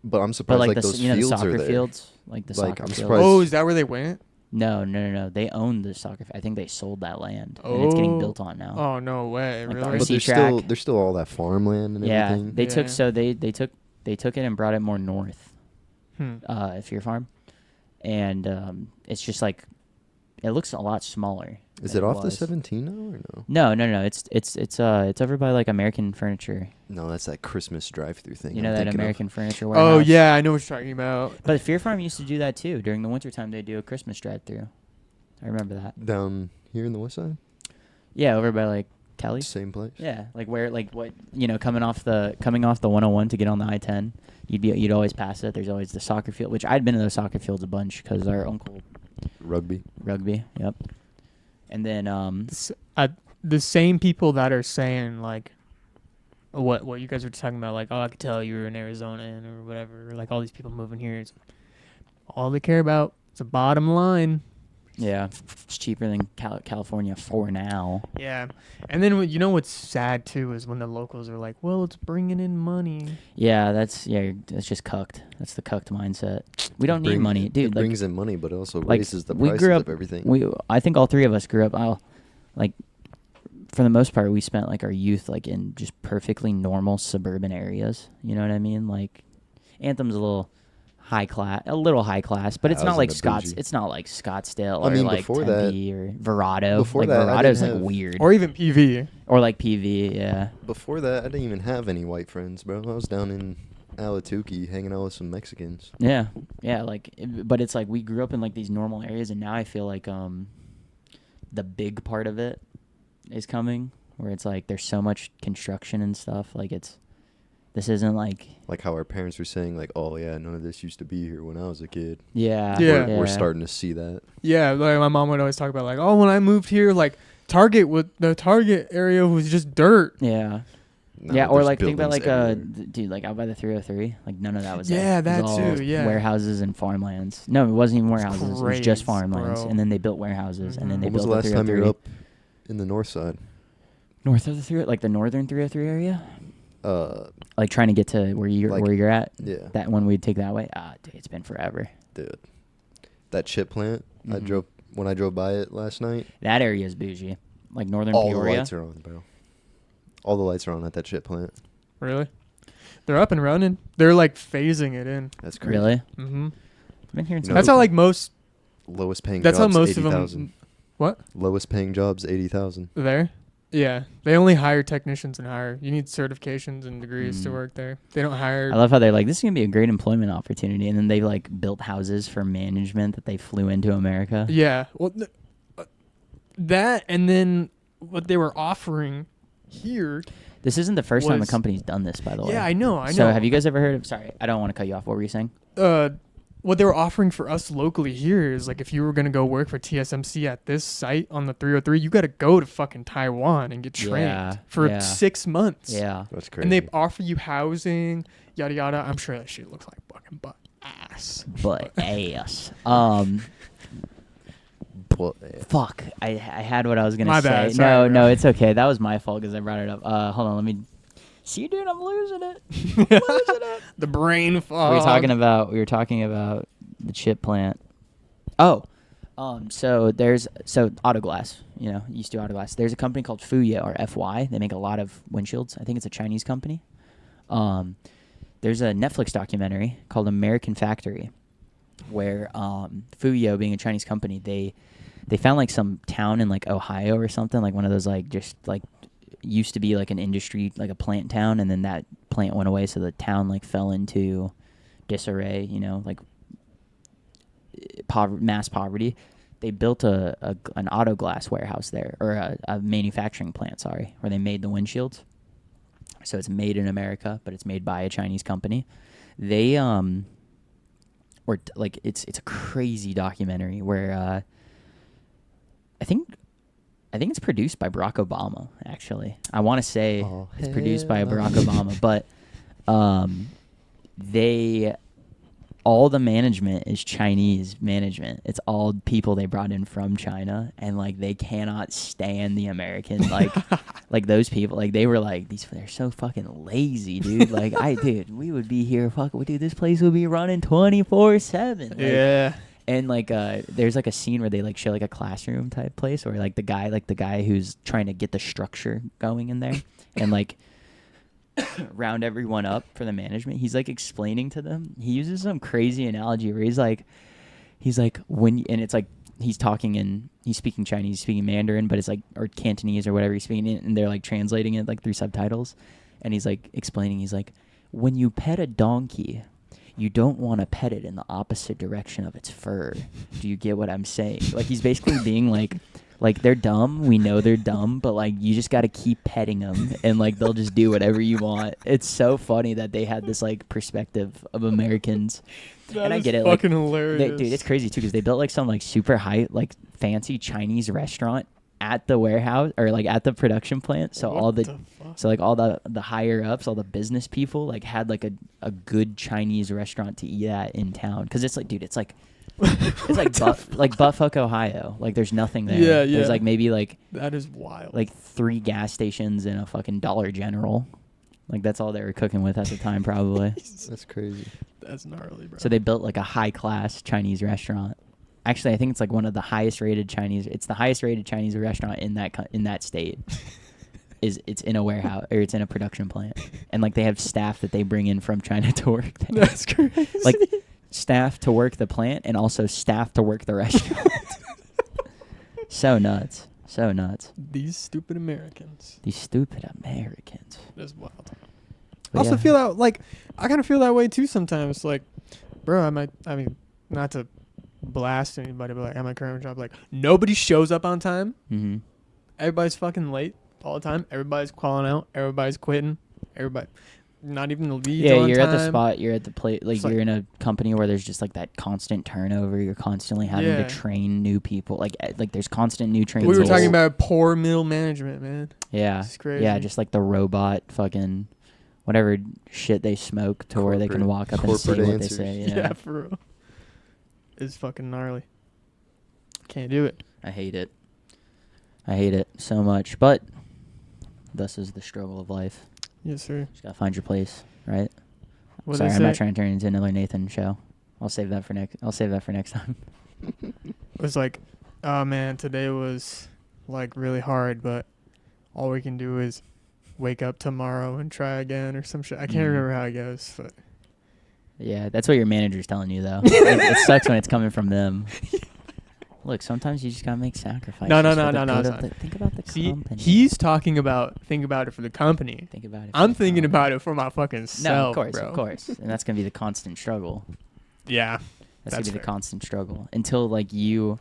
But I'm But surprised like, like the those you know the fields soccer are there. fields, like the Like, soccer I'm fields. surprised- Oh, is that where they went? No. They own the soccer. I think they sold that land and it's getting built on now. Oh, no way. Like the Really? But RC there's track. still all that farmland and Yeah, everything. they took Yeah. they took it and brought it more north, Hmm. Fear Farm, and it's just like it looks a lot smaller. Is than it off the was. 17 now or no? No. It's over by like American Furniture. No, that's that Christmas drive-through thing. You know I'm that thinking of. American Furniture warehouse. Oh, yeah, I know what you're talking about. But Fear Farm used to do that too. During the wintertime, they do a Christmas drive-through. I remember that. Down here in the west side? Yeah, over by like Kelly's. Same place? Yeah, like where like what coming off the 101 to get on the I-10, you'd always pass it. There's always the soccer field, which I'd been to those soccer fields a bunch because our uncle Rugby. rugby. Yep. And then The same people that are saying, like, what you guys were talking about, like, oh, I could tell you were an Arizonan or whatever, or like all these people moving here. It's all they care about is the bottom line. yeah, it's cheaper than California for now. Yeah. And then what's sad too is when the locals are like, well, it's bringing in money. Yeah, that's just cucked. That's the cucked mindset. We don't need money, dude. It like, brings in money, but it also like, raises the we prices grew of up- everything. I think all three of us grew up. Like, for the most part, we spent like our youth like in just perfectly normal suburban areas. You know what I mean? Like, Anthem's a little high class, but it's not Housing like a bougie. It's not like Scottsdale I mean, or like before that- Tempe or Verado. before Like that, I Verado's didn't like have- weird, Or even PV. or like PV. Yeah. Before that, I didn't even have any white friends, bro. I was down in Alatuki hanging out with some Mexicans. Yeah, like, but it's like we grew up in like these normal areas, and now I feel like the big part of it is coming, where it's like there's so much construction and stuff. Like this isn't like Like how our parents were saying, like, oh, yeah, none of this used to be here when I was a kid. yeah, Yeah. We're starting to see that. Yeah, like my mom would always talk about, like, oh, when I moved here, like, the Target area was just dirt. Yeah. Now Yeah, or there's like think about buildings like everywhere. dude, like out by the 303, like none of that was Yeah, there. It that was all too, yeah. warehouses and farmlands. No, it wasn't even warehouses. It was just crazy, farmlands, bro. and then they built warehouses, and then Mhm. they When was built the the last time you 303. were up in the north side? North of the 3, like the northern 303 area, Uh, like trying to get to where you're at. yeah, That one we'd take that way. Dude, it's been forever. dude. That chip plant, Mhm. when I drove by it last night, That area is bougie, like northern all the Peoria. lights are on, bro. All the lights are on at that chip plant. Really? They're up and running. They're, like, phasing it in. That's crazy. Really? Mm-hmm. I've been hearing No. some. That's how, like, most... Lowest paying That's how jobs, most of 80,000. them... What? Lowest paying jobs, 80,000. There? Yeah. They only hire technicians and hire... You need certifications and degrees to Mm. work there. They don't hire... I love how they're like, this is gonna be a great employment opportunity, and then they like built houses for management that they flew into America. Yeah. Well, that and then what they were offering here... This isn't the first time a Was- company's done this, by the way. Yeah, I know. So have you guys ever heard of? Sorry, I don't want to cut you off. What were you saying? What they were offering for us locally here is, like, if you were going to go work for TSMC at this site on the 303, you got to go to fucking Taiwan and get trained Yeah, for yeah. 6 months. Yeah. That's crazy. And they offer you housing, yada, yada. I'm sure that shit looks like fucking butt ass. But ass. But, yeah. Fuck. I had what I was gonna My say. bad, sorry, No, bro. it's okay. That was my fault because I brought it up. Hold on. Let me. See, dude, I'm losing it. Losing it. The brain fog. We were talking about the chip plant. So there's auto glass, used to auto glass. There's a company called Fuya or FY. They make a lot of windshields. I think it's a Chinese company. There's a Netflix documentary called American Factory, where Fuyo, being a Chinese company, they found like some town in like Ohio or something, like one of those like just like used to be like an industry, like a plant town, and then that plant went away, so the town like fell into disarray, like mass poverty. they built an auto glass warehouse there, or a manufacturing plant, sorry, where they made the windshields. So it's made in America, but it's made by a Chinese company. They or like it's a crazy documentary where I think it's produced by Barack Obama. Actually, I want to say it's produced by Barack Obama, but all the management is Chinese management. It's all people they brought in from China, and like they cannot stand the American like those people. Like they were like they're so fucking lazy, dude. Like dude, we would be here dude, this place would be running 24/7. Yeah. And like there's like a scene where they like show like a classroom type place where like the guy who's trying to get the structure going in there and like round everyone up for the management, he's like explaining to them. He uses some crazy analogy where he's like and it's like he's speaking Chinese, he's speaking Mandarin, but it's like, or Cantonese or whatever he's speaking it, and they're like translating it like through subtitles, and he's like explaining, he's like, when you pet a donkey, you don't want to pet it in the opposite direction of its fur. Do you get what I'm saying? Like he's basically being like they're dumb. We know they're dumb, but like you just got to keep petting them, and like they'll just do whatever you want. It's so funny that they had this like perspective of Americans, and I get it. Fucking like, hilarious, dude. It's crazy too because they built like some like super high, like fancy Chinese restaurant at the warehouse or like at the production plant. So all the higher ups, all the business people like had like a good Chinese restaurant to eat at in town, because it's like, dude, it's like Buttfuck, Ohio. Like there's nothing there. Yeah. There's like maybe like that is wild. like 3 gas stations and a fucking Dollar General. Like that's all they were cooking with at the time, probably. That's crazy. That's gnarly, bro. So they built like a high class Chinese restaurant. Actually, I think it's like one of the highest rated Chinese. It's the highest rated Chinese restaurant in that state. It's in a warehouse, or it's in a production plant, and like they have staff that they bring in from China to work there. That's crazy. Like staff to work the plant and also staff to work the restaurant. So nuts. These stupid Americans. That's wild. But I also yeah. feel that, like, I kind of feel that way too sometimes. Like, bro, I mean, not to blast anybody, but like at my current job, like nobody shows up on time. Mm-hmm. Everybody's fucking late all the time. Everybody's calling out. Everybody's quitting. Everybody, not even the leads. Yeah, on you're time. at the spot. You're at the plate. Like It's you're like- in a company where there's just like that constant turnover. You're constantly having Yeah. to train new people. Like there's constant new training. We were talking about poor middle management, man. Yeah, It's crazy. yeah, just like the robot fucking whatever shit they smoke to where they can walk up and say corporate what they answers. say. Yeah, Yeah. for real. It's fucking gnarly. Can't do it. I hate it. I hate it so much. But thus is the struggle of life. Yes, sir. Just gotta find your place, right? What Sorry, they I'm not say? trying to turn into another Nathan show. I'll save that for next time. It was like, oh man, today was like really hard, but all we can do is wake up tomorrow and try again or some shit. I can't remember how it goes, but Yeah, that's what your manager's telling you though. it sucks when it's coming from them. Look, sometimes you just gotta make sacrifices. No, for the good it's of not. think about the see, company. he's talking about think about it for the company. Think about it. I'm thinking about it for my fucking No, self, of bro. course, and that's gonna be the constant struggle. Yeah, That's That's gonna be the fair. constant struggle until like you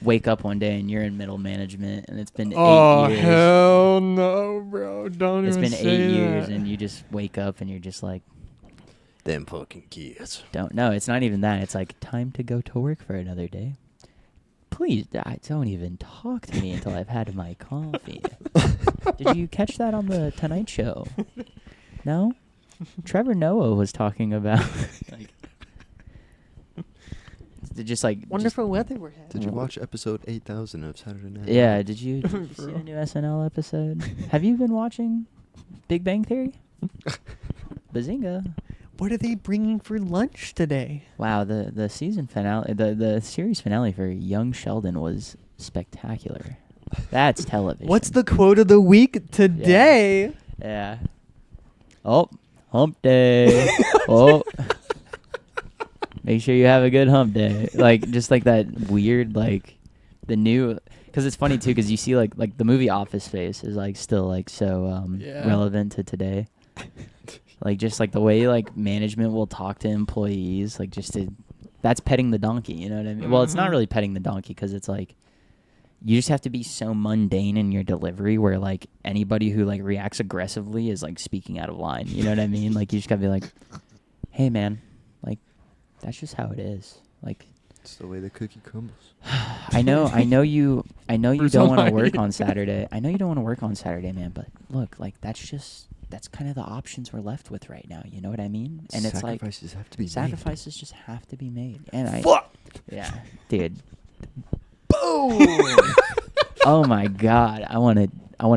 wake up one day and you're in middle management and it's been 8 Oh years. hell no, bro! Don't It's even been say 8 years that. and you just wake up and you're just like, Them fucking kids. don't know. It's not even that. It's like time to go to work for another day. Please, don't even talk to me until I've had my coffee. Did you catch that on the Tonight Show? No? Trevor Noah was talking about like just like Wonderful weather we're having. Did you watch episode 8,000 of Saturday Night? yeah, did you see For the real. new SNL episode? Have you been watching Big Bang Theory? Bazinga. What are they bringing for lunch today? Wow, the season finale, the series finale for Young Sheldon was spectacular. That's television. What's the quote of the week today? Yeah. Oh, hump day. Oh. Make sure you have a good hump day. Like just like that weird like the new, because it's funny too because you see like the movie Office Space is like still like so Yeah. relevant to today. Like just like the way like management will talk to employees, like just to that's petting the donkey. You know what I mean? Well, it's not Mhm. really petting the donkey because it's like you just have to be so mundane in your delivery where like anybody who like reacts aggressively is like speaking out of line. You know what I mean? Like you just gotta be like, hey man, like that's just how it is. Like It's the way the cookie crumbles. I know you Where's don't the want to line? work on Saturday. I know you don't want to work on Saturday, man, but look, like that's kind of the options we're left with right now. You know what I mean? And it's like Sacrifices have to be made. sacrifices just have to be made. And I Fuck! yeah, dude. Boom! Oh my god, I want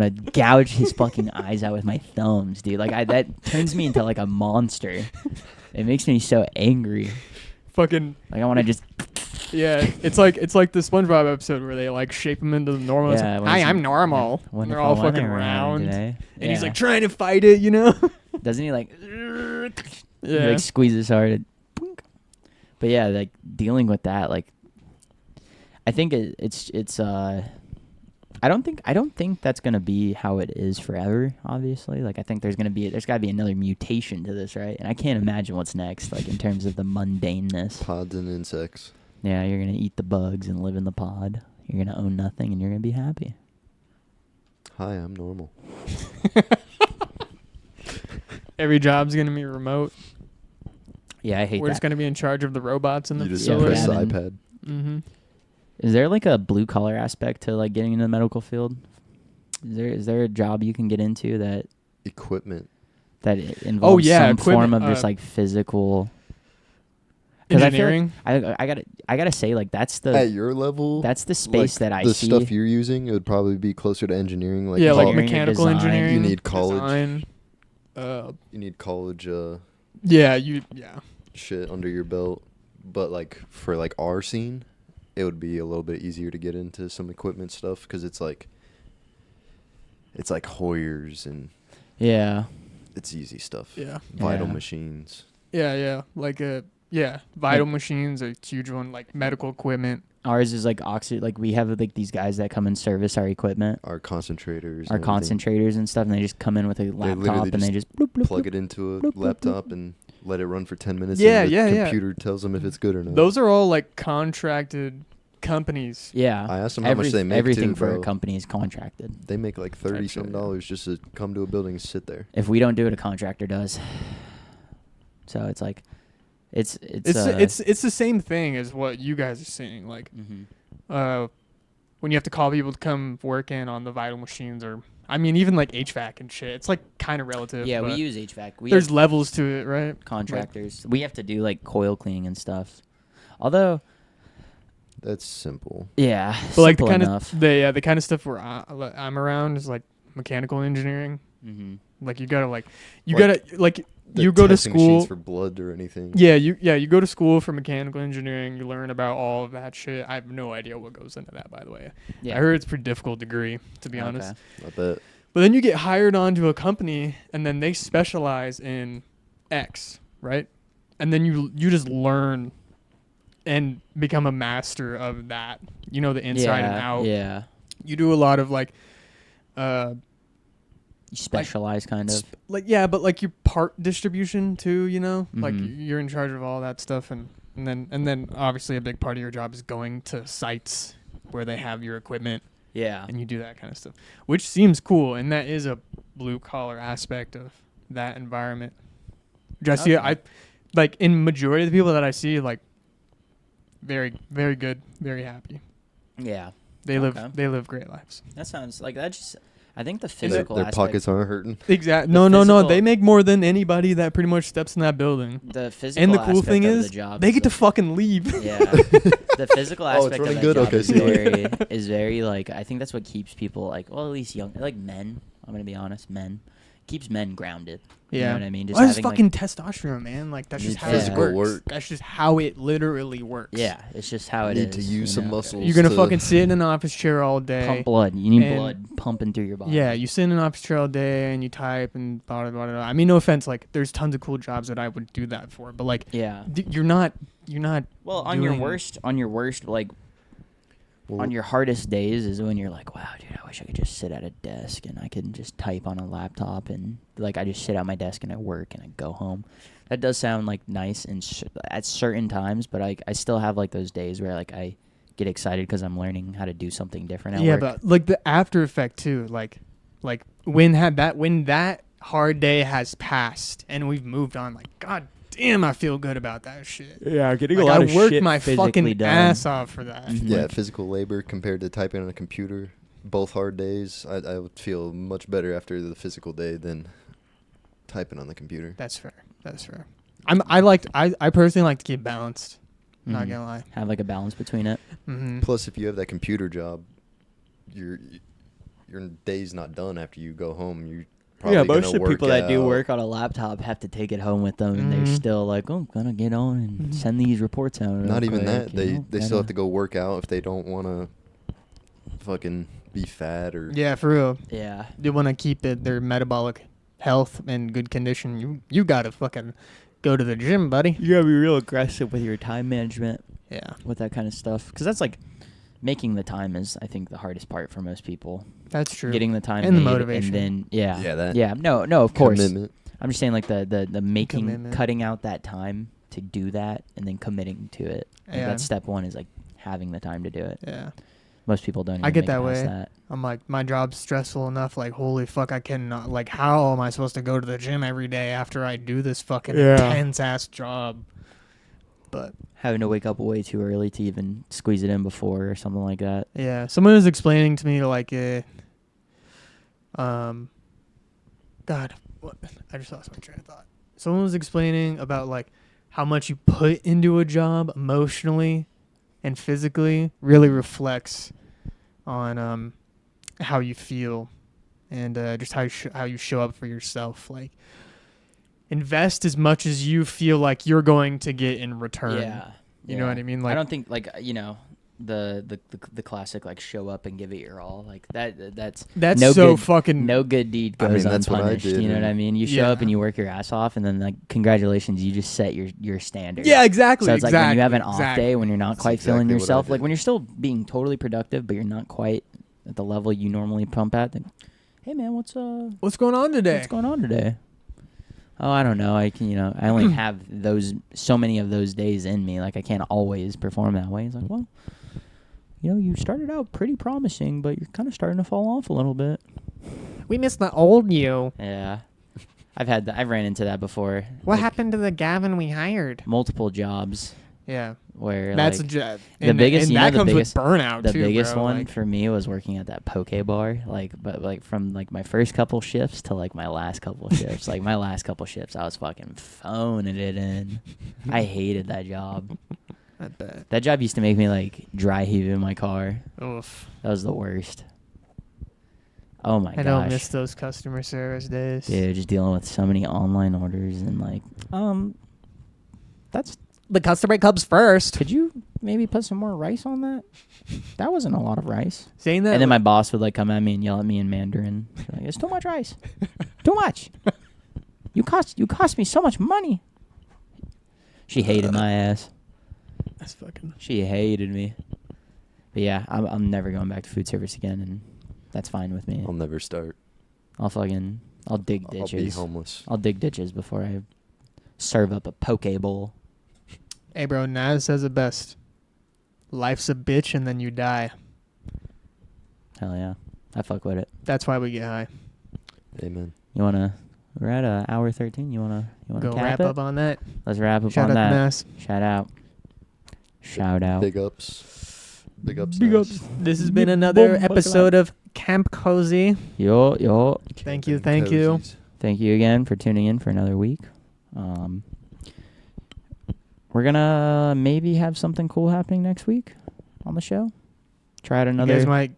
to gouge his fucking eyes out with my thumbs, dude. Like that turns me into like a monster. It makes me so angry. Fucking Like I want to just yeah, it's like the SpongeBob episode where they like shape him into the normal. It's Yeah, like, when Hi, he's- I'm normal. yeah, And they're all wonderful fucking weather around round, today. and he's Yeah. like trying to fight it, you know? Doesn't he like he Yeah. like squeezes hard and boink. But yeah, like dealing with that, like I think it's I don't think that's gonna be how it is forever, obviously. Like I think there's gotta be another mutation to this, right? And I can't imagine what's next, like in terms of the mundaneness. Pods and insects. Yeah, you're gonna eat the bugs and live in the pod. You're gonna own nothing and you're gonna be happy. Hi, I'm normal. Every job's gonna be remote. Yeah, I hate We're just that. gonna be in charge of the robots in the You just facility. press the Yeah, iPad. Mm-hmm. Is there like a blue collar aspect to like getting into the medical field? Is there a job you can get into that Equipment. involves yeah, some form equipment, of just like physical? 'Cause I feel like Engineering. I gotta say like that's At the your level, space like, that I the see. stuff you're using, it would probably be closer to engineering. Like yeah, like engineering or mechanical design. engineering. You need college. Design, you need college yeah. shit under your belt. But like for like our scene, it would be a little bit easier to get into some equipment stuff because it's like Hoyers and Yeah, it's easy stuff. Yeah. Vital Yeah. machines. Yeah. Like vital machines are a huge one. Like medical equipment. ours is like like we have like these guys that come and service our equipment, Our concentrators. our and everything. concentrators and stuff, and they just come in with a laptop literally and they just bloop, bloop, Plug bloop. it into a bloop, bloop, laptop bloop. and let it run for 10 minutes. Yeah, and the yeah. computer tells them if it's good or not. Those are all like contracted companies. Yeah, I asked them how much they make everything too, for bro. a company is contracted. They make like 30 shit, some yeah. dollars just to come to a building and sit there. If we don't do it, a contractor does. So it's like, it's It's the same thing as what you guys are saying. Like when you have to call people to come work in on the vital machines, or I mean even like HVAC and shit. It's like kind of relative. yeah, we but use HVAC. We there's have levels to it, right? contractors. We have to do like coil cleaning and stuff. Although, That's simple. yeah, But like the simple kind enough. of the kind of stuff where I'm around is like mechanical engineering. Mm-hmm. Like you gotta Like The you go to testing machines school. for blood or anything. You go to school for mechanical engineering. You learn about all of that shit. I have no idea what goes into that, by the way. Yeah, I heard it's a pretty difficult degree, to be honest. I bet. But then you get hired onto a company, and then they specialize in X, right? And then you just learn and become a master of that. You know the inside and out. Yeah, You do a lot of like, you specialize kind of. but like your part distribution too. You know, like Mhm. you're in charge of all that stuff, and then obviously a big part of your job is going to sites where they have your equipment. Yeah, And you do that kind of stuff, which seems cool, and that is a blue collar aspect of that environment. Which I see, Okay. I like in majority of the people that I see, like very, very good, very happy. yeah. They Okay. live great lives. That sounds like that. Just I think the Their, physical their aspect, pockets aren't hurting. Exactly. The No. physical- They make more than anybody that pretty much steps in that building. the physical. And the cool aspect thing of is, the job they is get to the- fucking leave. Yeah, the physical Oh, it's aspect of running that good? job Okay, is see you later. very like I think that's what keeps people like at least young like men. I'm gonna be honest, men keeps men grounded. You know what I mean? Well, that's having, fucking testosterone, man. Like that's Need just how physical it works. work. That's just how it literally works. yeah, it's just how it is. Need to use some muscles. You're gonna to- fucking sit in an office chair all day. Pump blood. You need And- blood pumping through your body. Yeah, you sit in an office chair all day and you type and blah, blah, blah, blah. I mean, no offense. Like, there's tons of cool jobs that I would do that for, but like, Yeah. you're not. Well, on your doing- worst, like Well, on your hardest days is when you're like, wow, dude, I wish I could just sit at a desk and I could just type on a laptop and like I just sit at my desk and I work and I go home. That does sound like nice and at certain times, but I still have like those days where like I get excited because I'm learning how to do something different at work. but like the after effect too, like when that hard day has passed and we've moved on, like god damn, I feel good about that shit. Yeah, getting Like I worked my fucking ass off for that. Mhm. yeah, Like- physical labor compared to typing on a computer, both hard days. I would feel much better after the physical day than typing on the computer. That's fair. I personally like to keep balanced. Not Mhm. gonna lie. Have like a balance between it. Mm-hmm. Plus, if you have that computer job, your day's not done after you go home. You probably Most gonna of the work people that do out. work on a laptop have to take it home with them, and they're Mhm. still like, "Oh, I'm gonna get on and Mhm. send these reports out." real Not even quick," that. you know? They still have Gotta- to go work out if they don't want to fucking be fat or. Yeah, for real. Yeah. They want to keep their metabolic health in good condition. You gotta fucking go to the gym, buddy. You gotta be real aggressive with your time management Yeah, with that kind of stuff, because that's like making the time is, I think, the hardest part for most people. that's true. Getting the time And the made, motivation. and then Yeah, that no, of course. commitment. I'm just saying like the making, Commitment. cutting out that time to do that, and then committing to it. Like Yeah. that's step one, is like having the time to do it. Yeah, Most people don't. Even I get make that it past way. That. I'm like, my job's stressful enough. Like, holy fuck, I cannot. Like, how am I supposed to go to the gym every day after I do this fucking intense ass job? But Having to wake up way too early to even squeeze it in before or something like that. yeah, someone was explaining to me like, God, what? I just lost my train of thought. Someone was explaining about like how much you put into a job emotionally and physically really reflects on how you feel and just how you show up for yourself. Like, invest as much as you feel like you're going to get in return. Yeah. You know what I mean? Like, I don't think like the classic like show up and give it your all, like that's that's no so good- fucking no good deed I goes mean, that's what I unpunished. did, You know what and- I mean? You show up Yeah. and you work your ass off, and then like congratulations, you just set your standard. Yeah, exactly. So it's like when you have an off exactly. day, when you're not That's quite feeling exactly what I yourself, like did. when you're still being totally productive, but you're not quite at the level you normally pump at. Then, hey man, what's What's going on today? what's going on today? Oh, I don't know. I can, I only have so many of those days in me. Like I can't always perform that way. It's like, well, you started out pretty promising, but you're kind of starting to fall off a little bit. We missed the old you. Yeah, I've ran into that before. What like, happened to the Gavin we hired? Multiple jobs Yeah, where that's like, a job. the biggest- and you know that the comes biggest- with burnout the too, biggest bro. one Like, for me was working at that poke bar. But from like my first couple shifts to like my last couple shifts. Like my last couple shifts, I was fucking phoning it in. I hated that job. I bet. That job used to make me like dry heave in my car. Oof. That was the worst. Oh my I gosh. don't miss those customer service days. Dude, just dealing with so many online orders and like, that's, The customer comes first. could you maybe put some more rice on that? That wasn't a lot of rice. Saying that. And then my boss would like come at me and yell at me in Mandarin. She's like, it's too much rice. Too much. You cost me so much money. She hated my ass. That's fucking. She hated me. But yeah, I'm never going back to food service again, and that's fine with me. I'll never start. I'll dig I'll be ditches. homeless. I'll dig ditches before I serve up a poke bowl. Hey, bro. Naz says it best. Life's a bitch, and then you die. Hell yeah, I fuck with it. That's why we get high. Amen. We're at hour 13. You wanna Go cap wrap it? up on that. Let's wrap up Shout on out to that. Naz. Shout out. Big ups. Big ups. Big Naz. ups. This has been another Boom, episode of Camp Cozy. Yo. Thank you, Camping thank you. cozies. Thank you again for tuning in for another week. We're gonna maybe have something cool happening next week on the show. Try out You another. guys might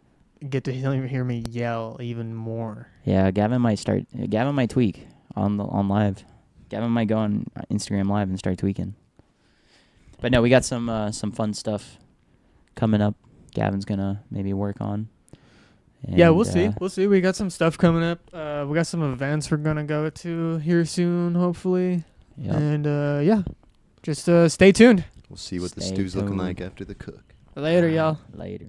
get to hear me yell even more. Yeah, Gavin might tweak on live. Gavin might go on Instagram Live and start tweaking. But no, we got some fun stuff coming up. Gavin's gonna maybe work on. Yeah, we'll And, see. We'll see. We got some stuff coming up. We got some events we're gonna go to here soon, hopefully. Yep. And yeah, just stay tuned. We'll see what the Stay stew's looking tuned. like after the cook. Later, y'all. Later.